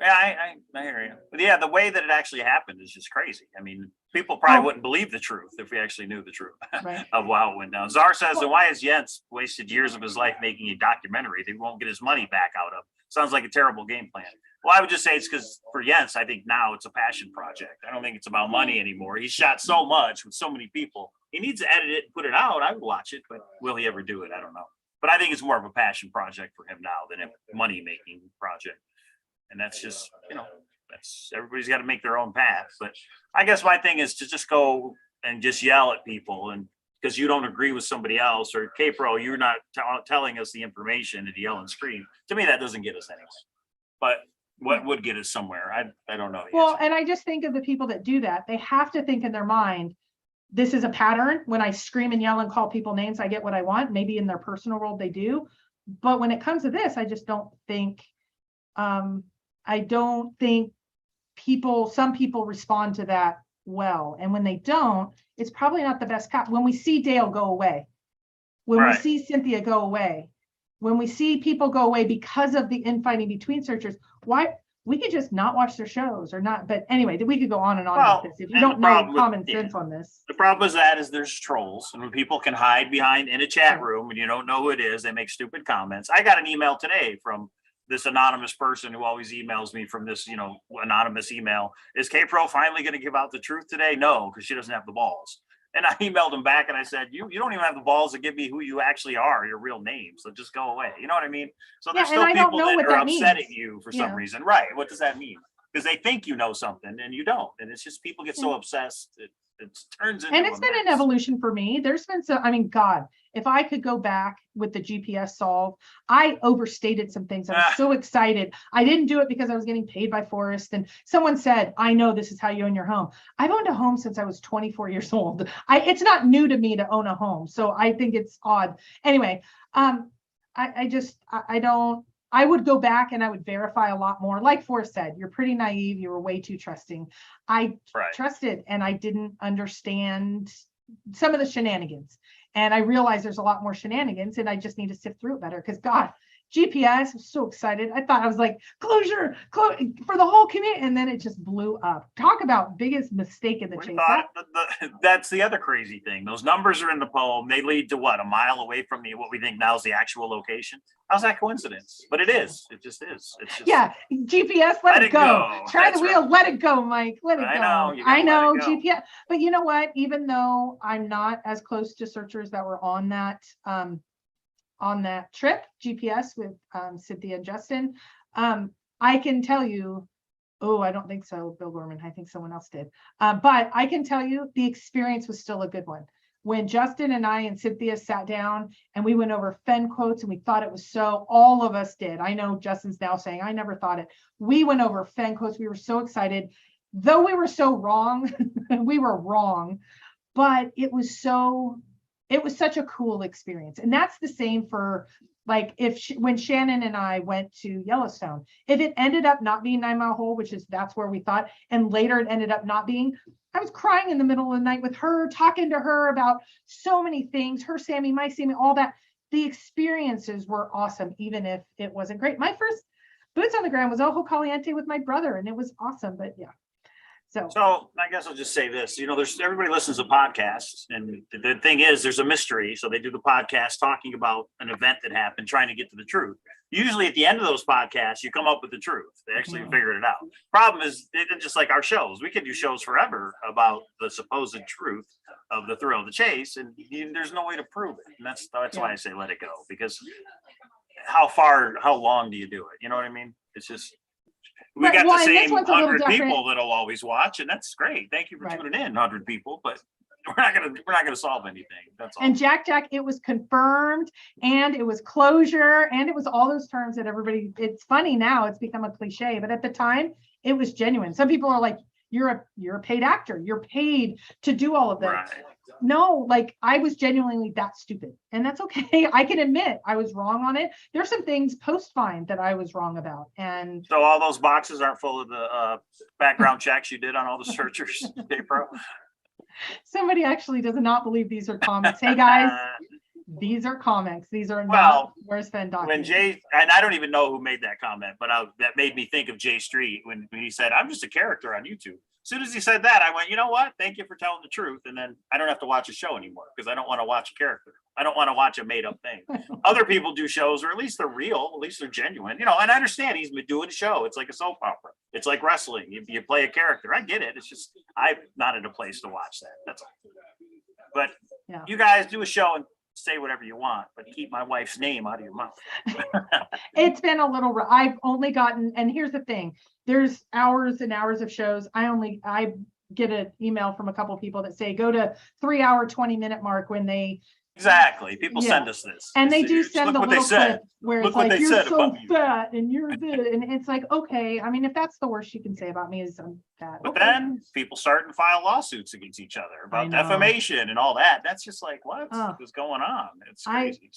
Yeah, I hear you. But yeah, the way that it actually happened is just crazy. I mean, people probably wouldn't believe the truth if we actually knew the truth of how it went down. Czar says, and why has Jens wasted years of his life making a documentary that he won't get his money back out of? Sounds like a terrible game plan. Well, I would just say it's because for Jens, I think now it's a passion project. I don't think it's about money anymore. He's shot so much with so many people. He needs to edit it and put it out. I would watch it, but will he ever do it? I don't know. But I think it's more of a passion project for him now than a money-making project. And that's just, everybody's got to make their own path. But I guess my thing is to just go and just yell at people, and because you don't agree with somebody else, or K-Pro, you're not telling us the information, and yell and scream. To me, that doesn't get us anywhere. But what would get us somewhere? I don't know. Well, and I just think of the people that do that. They have to think in their mind, this is a pattern. When I scream and yell and call people names, I get what I want. Maybe in their personal world they do. But when it comes to this, I just don't think some people respond to that well. And when they don't, it's probably not the best cop. When we see Dale go away, when we see Cynthia go away, when we see people go away because of the infighting between searchers, why we could just not watch their shows or not. But anyway, we could go on and on with this. If you don't know common sense on this. The problem is there's trolls, and when people can hide behind in a chat room and you don't know who it is, they make stupid comments. I got an email today from this anonymous person who always emails me from this, anonymous email. Is K-Pro finally going to give out the truth today? No, because she doesn't have the balls. And I emailed him back and I said, you don't even have the balls to give me who you actually are, your real name. So just go away. You know what I mean? So there's still people that are upsetting you for some reason. Right. What does that mean? because they think you know something and you don't. And it's just people get so obsessed. It turns into and it's been an mess. evolution for me. There's been so, I mean, God, if I could go back with the GPS solve, I overstated some things. I was so excited. I didn't do it because I was getting paid by Forrest. And someone said, I know this is how you own your home. I've owned a home since I was 24 years old. It's not new to me to own a home. So I think it's odd. Anyway, I would go back and I would verify a lot more. Like Forrest said, you're pretty naive. You were way too trusting. I trusted and I didn't understand some of the shenanigans. And I realized there's a lot more shenanigans and I just need to sift through it better. Because God, GPS, I'm so excited. I thought I was like, closure for the whole community. And then it just blew up. Talk about biggest mistake in the chase. That's the other crazy thing. Those numbers are in the poem. They lead to what? A mile away from what we think now is the actual location. How's that coincidence? But it is. It just is. It's just, yeah. GPS, let it go. Try the wheel. Right. Let it go, Mike. Let it go. I know GPS. But you know what? Even though I'm not as close to searchers that were on that trip, GPS with Cynthia and Justin, I can tell you, I don't think so, Bill Gorman, I think someone else did. But I can tell you the experience was still a good one. When Justin and I and Cynthia sat down and we went over Fenn quotes and we thought it was so, all of us did. I know Justin's now saying, I never thought it. We went over Fenn quotes. We were so excited. Though we were so wrong, we were wrong, but it was such a cool experience. And that's the same for like when Shannon and I went to Yellowstone, if it ended up not being 9 Mile Hole, that's where we thought, and later it ended up not being, I was crying in the middle of the night with her, talking to her about so many things, her Sammy, my Sammy, all that. The experiences were awesome, even if it wasn't great. My first boots on the ground was Ojo Caliente with my brother, and it was awesome, but yeah. So I guess I'll just say this, everybody listens to podcasts, and the thing is, there's a mystery. So they do the podcast talking about an event that happened, trying to get to the truth. Usually at the end of those podcasts, you come up with the truth. They actually figured it out. Problem is, it's just like our shows. We could do shows forever about the supposed truth of the thrill of the chase, and there's no way to prove it. And that's why I say let it go, because how long do you do it? You know what I mean? It's just, we got the same 100 people that'll always watch, and that's great. Thank you for tuning in, 100 people, but we're not gonna solve anything. That's all. And Jack, it was confirmed, and it was closure, and it was all those terms that everybody. It's funny now; it's become a cliche, but at the time, it was genuine. Some people are like, "You're a paid actor. You're paid to do all of that." Right. No, like I was genuinely that stupid, and that's okay. I can admit I was wrong on it. There's some things post-find that I was wrong about, and so all those boxes aren't full of the background checks you did on all the searchers, Pro. Somebody actually does not believe these are comics. Hey guys, these are comics. These are not where's Fenn documents. When Jay, and I don't even know who made that comment, but that made me think of Jay Street when he said, "I'm just a character on YouTube." As soon as he said that, I went, you know what? Thank you for telling the truth. And then I don't have to watch a show anymore because I don't want to watch a character. I don't want to watch a made up thing. Other people do shows, or at least they're real, at least they're genuine, and I understand he's been doing a show. It's like a soap opera. It's like wrestling. You play a character. I get it. It's just, I'm not in a place to watch that. That's all. But you guys do a show and say whatever you want, but keep my wife's name out of your mouth. It's been a little, I've only gotten, and here's the thing, there's hours and hours of shows. I get an email from a couple of people that say, go to 3 hour, 20-minute mark when they. Exactly. People send us this. And they do send the little clip where it's like, you're so fat and you're this. And it's like, okay, I mean, if that's the worst you can say about me is I'm fat. But then people start and file lawsuits against each other about defamation and all that. That's just like, what is going on? It's crazy.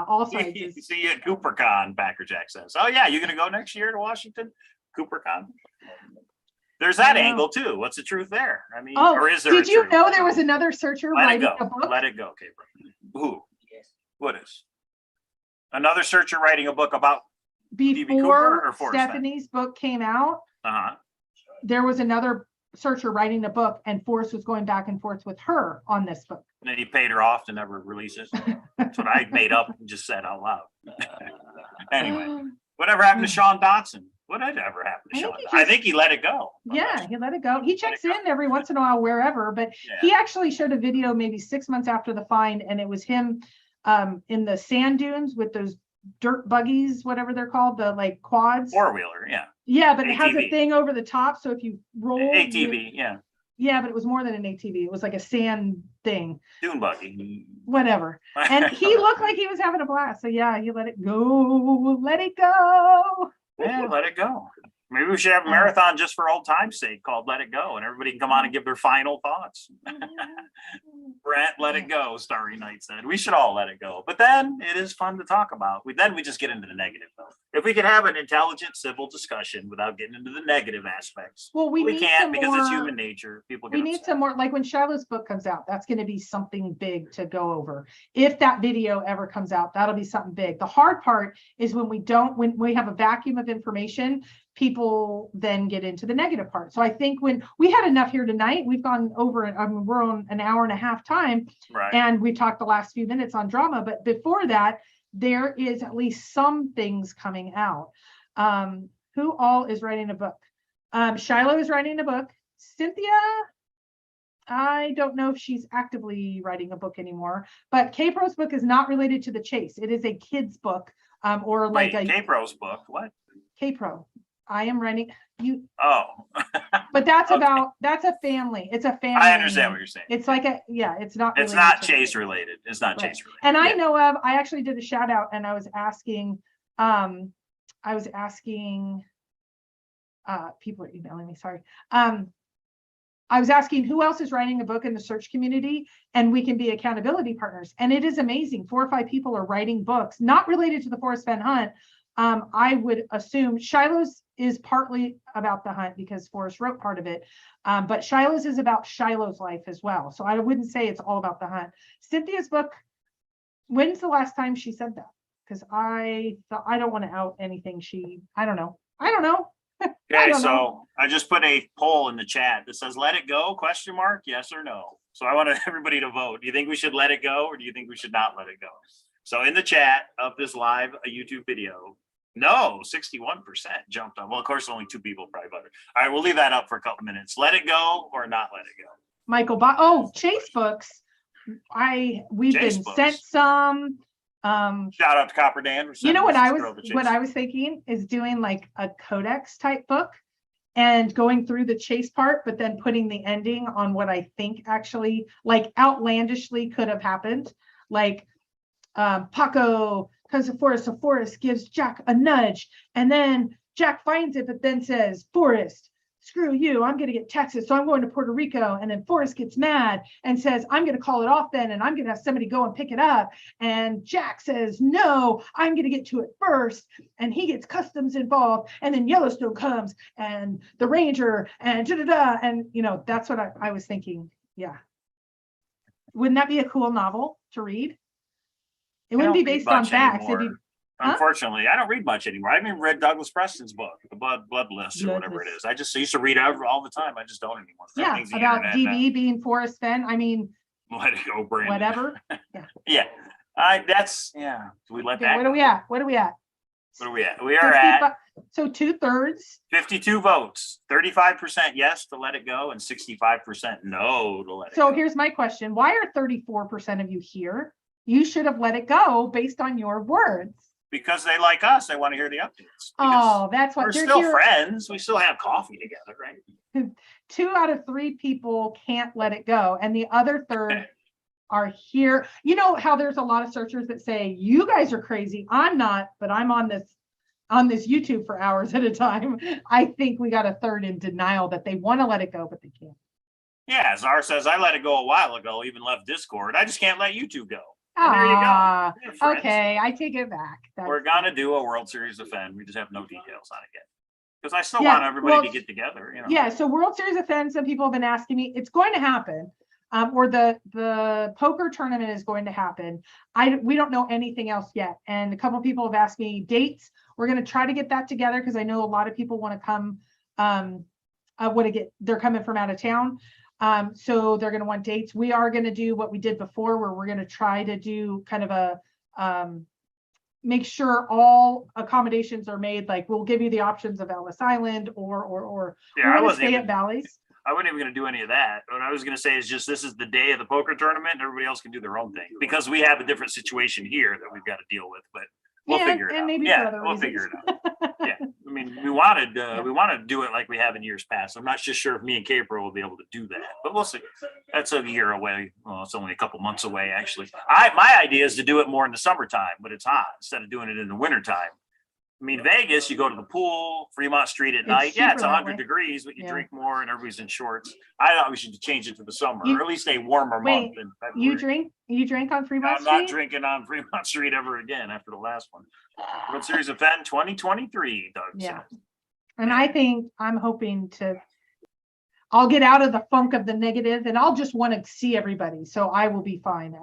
Also. See you at CooperCon, Backer Jack says. Oh yeah, you're going to go next year to Washington? CooperCon? There's that angle too. What's the truth there? I mean, or is there? Did you know there was another searcher writing a book? Let it go, Cabra. Who? What is? Another searcher writing a book about before Stephanie's book came out. There was another searcher writing a book, and Forrest was going back and forth with her on this book. And then he paid her off to never release it. That's what I made up and just said out loud. Anyway, whatever happened to Sean Dotson? What did ever happen to Sean? I think he let it go. Yeah, he let it go. He checks in every once in a while, wherever, but he actually showed a video maybe 6 months after the find, and it was him in the sand dunes with those dirt buggies, whatever they're called, the like quads. Four-wheeler, yeah. Yeah, but it has a ATV. thing over the top. So if you roll. ATV, yeah. Yeah, but it was more than an ATV. It was like a sand thing. Dune buggy. Whatever. And he looked like he was having a blast. So yeah, he let it go. Let it go. Yeah, let it go. Maybe we should have a marathon just for old time's sake called Let It Go, and everybody can come on and give their final thoughts. Brent, let it go, Starry Night said. We should all let it go. But then it is fun to talk about. Then we just get into the negative, though. If we could have an intelligent, civil discussion without getting into the negative aspects, Well, we can't because it's human nature. People get we need some more, like when Shiloh's book comes out, that's going to be something big to go over. If that video ever comes out, that'll be something big. The hard part is when we have a vacuum of information, people then get into the negative part. So I think when we had enough here tonight, we've gone over, we're on an hour and a half time, right, and we talked the last few minutes on drama, but before that, there is at least some things coming out. Who all is writing a book? Shiloh is writing a book. Cynthia, I don't know if she's actively writing a book anymore, but K-Pro's book is not related to the chase. It is a kid's book, or like a K-Pro's book. What? K-Pro. I am writing you. Oh, but that's okay. That's a family. It's a family. I understand what you're saying. It's like it's not. It's not chase related. It's not chase related. And I know of. I actually did a shout out, and I was asking. People are emailing me. Sorry. I was asking who else is writing a book in the search community, and we can be accountability partners. And it is amazing. 4 or 5 people are writing books not related to the Forrest Fenn hunt. I would assume Shiloh's is partly about the hunt because Forrest wrote part of it, but Shiloh's is about Shiloh's life as well. So I wouldn't say it's all about the hunt. Cynthia's book, when's the last time she said that? Because I don't want to out anything I don't know. Okay, so I just put a poll in the chat that says "Let it go?" ? Yes or no. So I want everybody to vote. Do you think we should let it go, or do you think we should not let it go? So in the chat of this live YouTube video, no, 61% jumped on. Well, of course, only 2 people probably voted. All right, we'll leave that up for a couple minutes. Let it go or not let it go? Michael, Chase books. We've been sent some. Shout out to Copper Dan. You know what I was thinking is doing like a codex type book and going through the chase part, but then putting the ending on what I think actually like outlandishly could have happened. Like Paco comes to Forrest, so Forrest gives Jack a nudge, and then Jack finds it, but then says, Forrest, screw you, I'm going to get Texas, so I'm going to Puerto Rico. And then Forrest gets mad and says, I'm going to call it off then, and I'm going to have somebody go and pick it up. And Jack says, no, I'm going to get to it first. And he gets customs involved. And then Yellowstone comes and the Ranger and da-da-da. And, that's what I was thinking. Yeah. Wouldn't that be a cool novel to read? It wouldn't be based on facts. It'd be, unfortunately, I don't read much anymore. I haven't even read Douglas Preston's book, The Blood List, or whatever it is. I used to read all the time. I just don't anymore. Yeah, about DB being Forrest Fenn. I mean, let it go, Brandon. Whatever. Yeah. Yeah. Do we let that? What are we at? What are we at? We are at. So 2/3. 52 votes. 35% yes to let it go, and 65% no to let it go. So here's my question: why are 34% of you here? You should have let it go based on your words. Because they like us. They want to hear the updates. Oh, that's what we're still friends. We still have coffee together, right? 2 out of 3 people can't let it go. And the other third are here. You know how there's a lot of searchers that say, you guys are crazy. I'm not, but I'm on this YouTube for hours at a time. I think we got a third in denial that they want to let it go, but they can't. Yeah, Czar says, I let it go a while ago, even left Discord. I just can't let YouTube go. And there you go. Okay, I take it back. We're going to do a World Series of Fenn. We just have no details on it yet. Because I still want everybody to get together. Yeah, so World Series of Fenn, some people have been asking me, it's going to happen. Or the poker tournament is going to happen. We don't know anything else yet. And a couple of people have asked me dates. We're going to try to get that together because I know a lot of people want to come, they're coming from out of town. So they're going to want dates. We are going to do what we did before, where we're going to try to do kind of a, make sure all accommodations are made. Like we'll give you the options of Ellis Island or I want to stay at Bally's. I wasn't even going to do any of that. What I was going to say is just, this is the day of the poker tournament and everybody else can do their own thing because we have a different situation here that we've got to deal with, but we'll figure it out. Maybe we'll figure it out. Yeah. mean, we wanted to do it like we have in years past. I'm not just sure if me and Capro will be able to do that, but we'll see. That's a year away. Well, it's only a couple months away, actually. My idea is to do it more in the summertime, but it's hot, instead of doing it in the wintertime. I mean, Vegas, you go to the pool, Fremont Street at night. Yeah, it's cheaper that 100 way. degrees, but you Yeah. drink more and everybody's in shorts. I thought we should change it to the summer, You- or at least a warmer Wait, month in February. You drink on Fremont I'm not Street? drinking on Fremont Street ever again after the last one. World Series of Fenn 2023, Doug. Yeah. said. And I think I'm hoping I'll get out of the funk of the negative and I'll just want to see everybody. So I will be fine.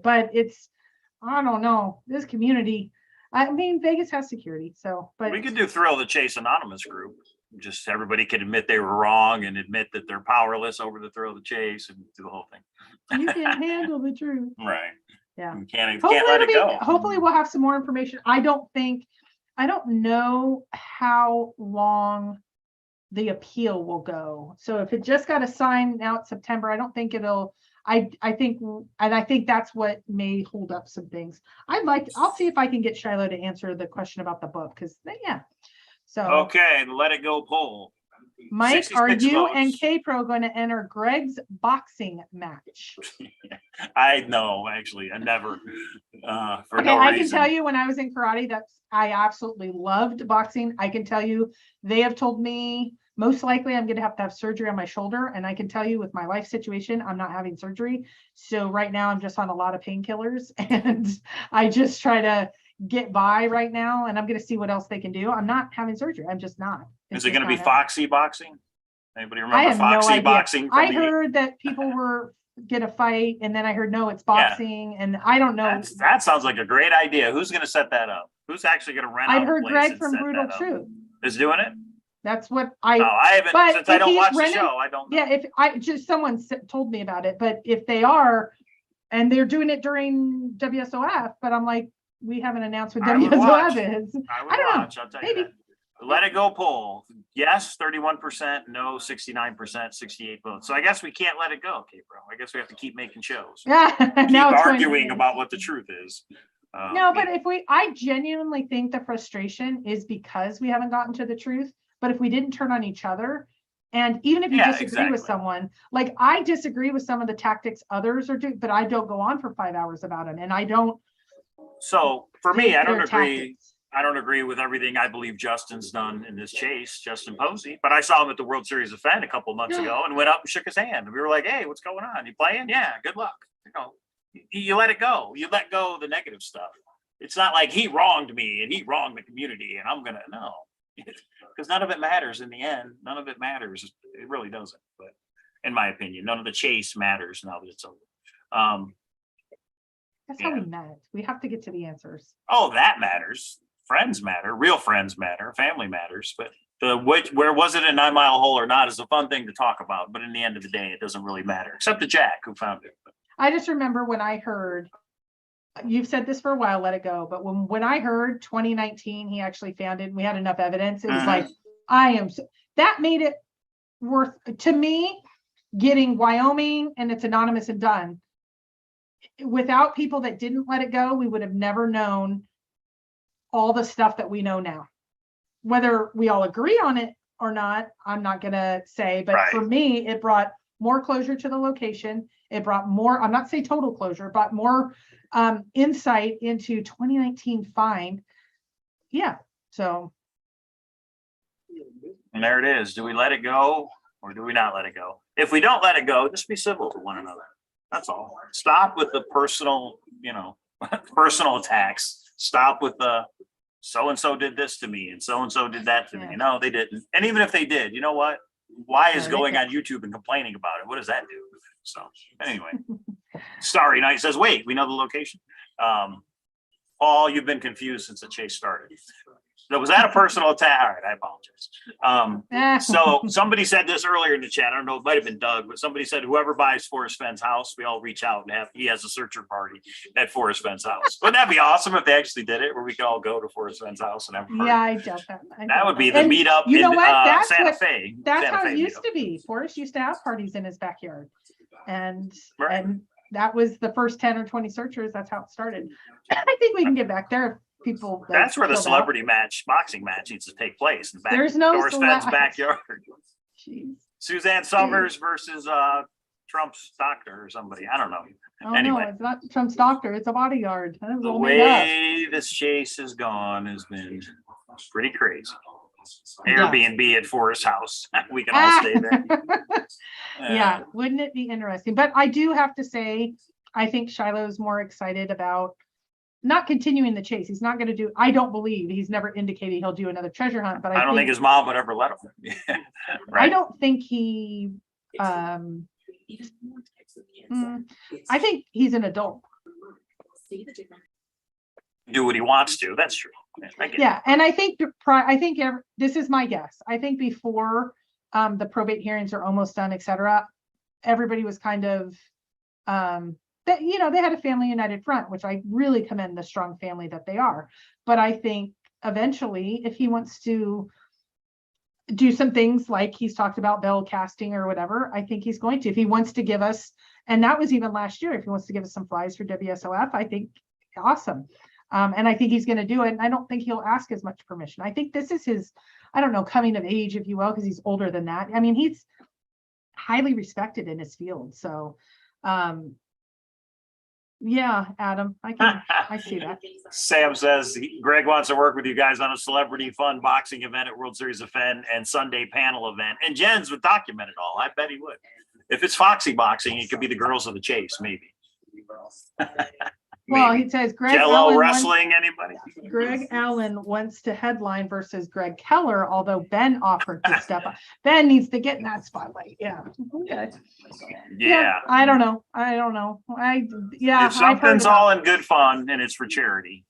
But I don't know, this community, I mean, Vegas has security, so, but We could do Thrill the Chase Anonymous group. Just everybody could admit they were wrong and admit that they're powerless over the Thrill the Chase and do the whole thing. you can handle the truth. Right. Yeah. You can't Hopefully, let it go. hopefully we'll have some more information. I don't know how long the appeal will go. So if it just got assigned out September, I don't think I think that's what may hold up some things. I'll see if I can get Shiloh to answer the question about the book, because yeah. So Okay, the Let It Go poll. Mike, are 66 you votes. and K-Pro going to enter Greg's boxing match? I know, actually, I never, for Okay, no I reason. can tell you when I was in karate, I absolutely loved boxing. I can tell you, they have told me most likely I'm going to have surgery on my shoulder. And I can tell you with my life situation, I'm not having surgery. So right now I'm just on a lot of painkillers and I just try to get by right now. And I'm going to see what else they can do. I'm not having surgery. I'm just not. Is it going to be Foxy boxing? Anybody I remember have no Foxy idea. boxing? I heard that people were gonna fight, and then I heard no, it's boxing, and I don't know. That sounds like a great idea. Who's going to set that up? Who's actually going to rent? I'd out a heard place Greg and from set Brutal that up? Truth. Is doing it? That's what No, I haven't. but Since I if don't he's watch renting- the show, I don't know. Yeah, if I just someone told me about it, but if they are, and they're doing it during WSOF, but I'm like, we haven't announced what I would watch. WSOF is. I would I don't know. watch. I'll tell Maybe. you that. Let It Go poll. Yes, 31%. No, 69%. 68 votes. So I guess we can't let it go, K-Bro. I guess we have to keep making shows. Yeah, Keep now it's going arguing to- about what the truth is. No, but I genuinely think the frustration is because we haven't gotten to the truth. But if we didn't turn on each other, and even if you Yeah, disagree with exactly. someone, like I disagree with some of the tactics others are doing, but I don't go on for 5 hours about them, and I don't. So for me, I their don't agree. tactics. I don't agree with everything I believe Justin's done in this chase, Justin Posey. But I saw him at the World Series of Fenn a couple of months ago and went up and shook his hand. And we were like, "Hey, what's going on? You playing? Yeah, good luck." You know, you let it go. You let go of the negative stuff. It's not like he wronged me and he wronged the community and I'm gonna no, because none of it matters in the end. None of it matters. It really doesn't. But in my opinion, none of the chase matters now that it's over. That's how we met. We have to get to the answers. Oh, that matters. Friends matter, real friends matter, family matters, but where was it a 9 Mile hole or not is a fun thing to talk about. But in the end of the day, it doesn't really matter, except to Jack who found it. I just remember when I heard, you've said this for a while, let it go. But when I heard 2019, he actually found it and we had enough evidence. It was like, that made it worth to me getting Wyoming and it's anonymous and done. Without people that didn't let it go, we would have never known all the stuff that we know now. Whether we all agree on it or not, I'm not gonna say, but Right. for me, it brought more closure to the location. It brought more, I'm not saying total closure, but more insight into 2019 find. Yeah, so. And there it is. Do we let it go or do we not let it go? If we don't let it go, just be civil to one another. That's all. Stop with the personal, personal attacks. Stop with the so-and-so did this to me and so-and-so did that to me. Yeah. No, they didn't. And even if they did, you know what? Why is No, they going on didn't. YouTube and complaining about it? What does that do? So anyway, Starry Night says, wait, we know the location. Paul, you've been confused since the chase started. So was that a personal attack? All right, I apologize. So somebody said this earlier in the chat. I don't know, it might have been Doug, but somebody said whoever buys Forrest Fenn's house, we all reach out and he has a searcher party at Forrest Fenn's house. Wouldn't that be awesome if they actually did it, where we could all go to Forrest Fenn's house and have a party? Yeah, I doubt that. That would be the And meetup you know in what? That's Santa what- Fe. That's Santa how Fe it used meetup. to be. Forrest used to have parties in his backyard. And Right. that was the first 10 or 20 searchers. That's how it started. I think we can get back there. people. like, That's where the filled out. celebrity boxing match needs to take place. In the There's no Doris Fenn's cele- backyard. Jeez. Suzanne Summers versus Trump's doctor or somebody. I don't know. Oh Anyway. no, it's not Trump's doctor. It's a bodyguard. That was The all made up. way this chase has gone has been pretty crazy. Yeah. Airbnb at Forrest's house. We can all stay there. Yeah, wouldn't it be interesting? But I do have to say, I think Shiloh's more excited about not continuing the chase. He's not going to do, I don't believe, he's never indicated he'll do another treasure hunt, but I don't think his mom would ever let him. Yeah, I right. don't think he, I think he's an adult. Do what he wants to. That's true. Yeah, I get it. Yeah, and I think this is my guess. I think before the probate hearings are almost done, etc., everybody was kind of that, you know, they had a family united front, which I really commend the strong family that they are. But I think eventually, if he wants to do some things like he's talked about bell casting or whatever, I think he's going to. If he wants to give us, and that was even last year, if he wants to give us some flies for WSOF, I think awesome. And I think he's going to do it. And I don't think he'll ask as much permission. I think this is his, I don't know, coming of age, if you will, because he's older than that. I mean, he's highly respected in his field. So, yeah, Adam, I see that. Sam says Greg wants to work with you guys on a celebrity fun boxing event at World Series of Fenn and Sunday panel event. And Jens would document it all. I bet he would. If it's Foxy boxing, it could be the girls of the chase, maybe. Well, he says Greg Jello Allen wrestling, anybody? Greg Allen wants to headline versus Greg Keller, although Ben offered to step up. Ben needs to get in that spotlight. Yeah. Okay. Yeah. I don't know. If something's all in good fun and it's for charity,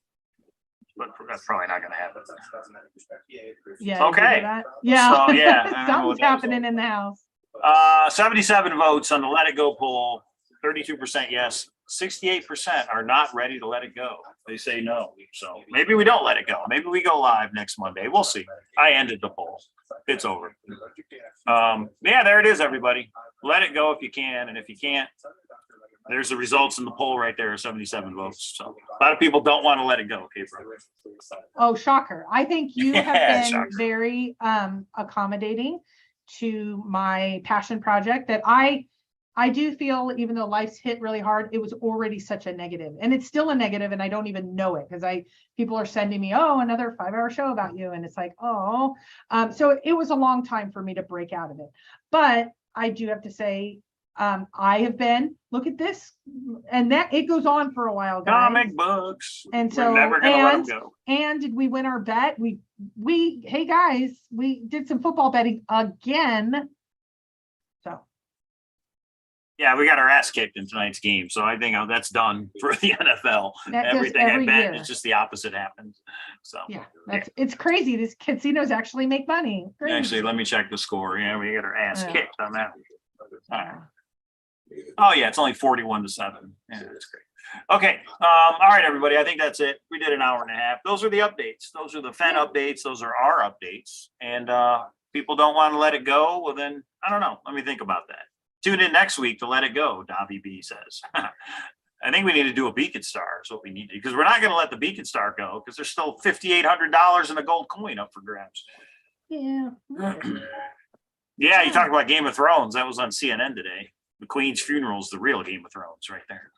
but that's probably not going to happen. Yeah. Okay. Yeah. So, yeah. Something's happening in the house. 77 votes on the Let It Go poll. 32% yes. 68% are not ready to let it go. They say no. So maybe we don't let it go. Maybe we go live next Monday. We'll see. I ended the poll. It's over. Yeah, there it is, everybody. Let it go if you can. And if you can't, there's the results in the poll right there, 77 votes. So a lot of people don't want to let it go. Okay, bro. Oh, shocker. I think you have been shocker. very accommodating to my passion project that I do feel, even though life's hit really hard, it was already such a negative, and it's still a negative, and I don't even know it because people are sending me, oh, another 5-hour show about you, and it's like, oh, so it was a long time for me to break out of it. But I do have to say, I have been, look at this, and that it goes on for a while, guys. Comic books. And so, we're never gonna let them go. And did we win our bet? Hey guys, we did some football betting again. So. Yeah, we got our ass kicked in tonight's game, so I think that's done for the NFL. Everything I bet, it's just the opposite happens. So yeah, it's crazy. These casinos actually make money. Crazy. Actually, let me check the score. Yeah, we got our ass kicked on that. All right. Yeah. Oh yeah, it's only 41-7. Yeah, that's great. Okay, all right, everybody. I think that's it. We did an hour and a half. Those are the updates. Those are the Fenn updates. Those are our updates. And people don't want to let it go. Well, then I don't know. Let me think about that. Tune in next week to Let It Go, Dobby B says. I think we need to do a Beacon Star is what we need to, because we're not going to let the Beacon Star go because there's still $5,800 in a gold coin up for grabs. Yeah. Yeah, you talked about Game of Thrones. That was on CNN today. The Queen's funeral is the real Game of Thrones right there.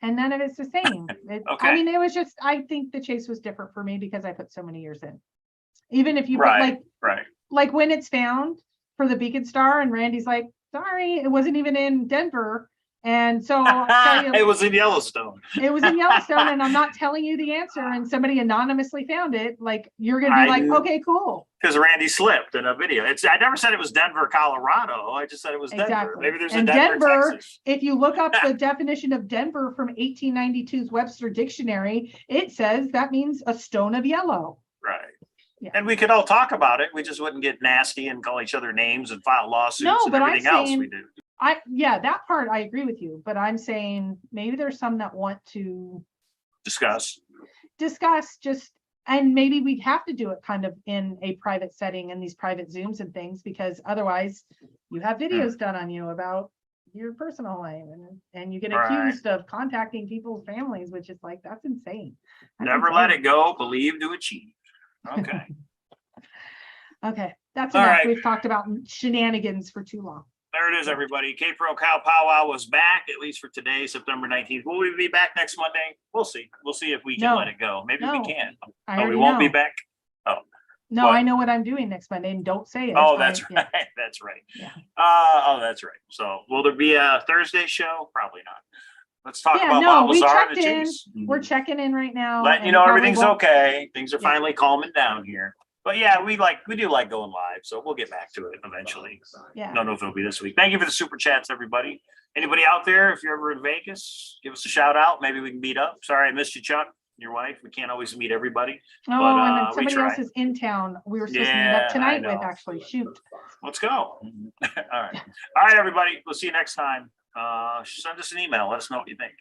And none of it's the same. Okay. I mean, it was just, I think the chase was different for me because I put so many years in. Even if you put right. like when it's found for the Beacon Star, and Randy's like, sorry, it wasn't even in Denver. And so I'll tell you, it was in Yellowstone. It was in Yellowstone, and I'm not telling you the answer, and somebody anonymously found it. Like, you're gonna be like, okay, cool. Because Randy slipped in a video. I never said it was Denver, Colorado. I just said it was Denver. Exactly. Maybe there's and a Denver, Texas. If you look up the definition of Denver from 1892's Webster Dictionary, it says that means a stone of yellow. Right. Yeah. And we could all talk about it. We just wouldn't get nasty and call each other names and file lawsuits and but everything else we do. That part I agree with you, but I'm saying maybe there's some that want to discuss just, and maybe we'd have to do it kind of in a private setting in these private Zooms and things, because otherwise you have videos done on you about your personal life, and you get Right. accused of contacting people's families, which is like, that's insane. That's Never let insane. it go, believe to achieve. Okay. Okay, that's All enough. right. We've talked about shenanigans for too long. There it is, everybody. K-Pro Cow Powwow was back, at least for today, September 19th. Will we be back next Monday? We'll see. We'll see if we can No. let it go. Maybe No. we can. I Oh, we already won't be know. back? No, What? I know what I'm doing next Monday, and don't say it. Oh, but that's yeah. right. That's right. Yeah. Oh, that's right. So will there be a Thursday show? Probably not. Let's talk Yeah, about no, we Cowlazars checked and the in. Chiefs. We're checking in right now. Letting you and know it probably everything's won't- okay. Things are Yeah. finally calming down here. But yeah, we do like going live, so we'll get back to it eventually. Yeah. Don't know if it'll be this week. Thank you for the super chats, everybody. Anybody out there, if you're ever in Vegas, give us a shout out. Maybe we can meet up. Sorry, I missed you, Chuck, your wife. We can't always meet everybody. Oh, But, and then we somebody try. else is in town. We were supposed to meet Yeah, up I tonight with, know. actually. Shoot. Let's go. All right. All right, everybody. We'll see you next time. Send us an email. Let us know what you think.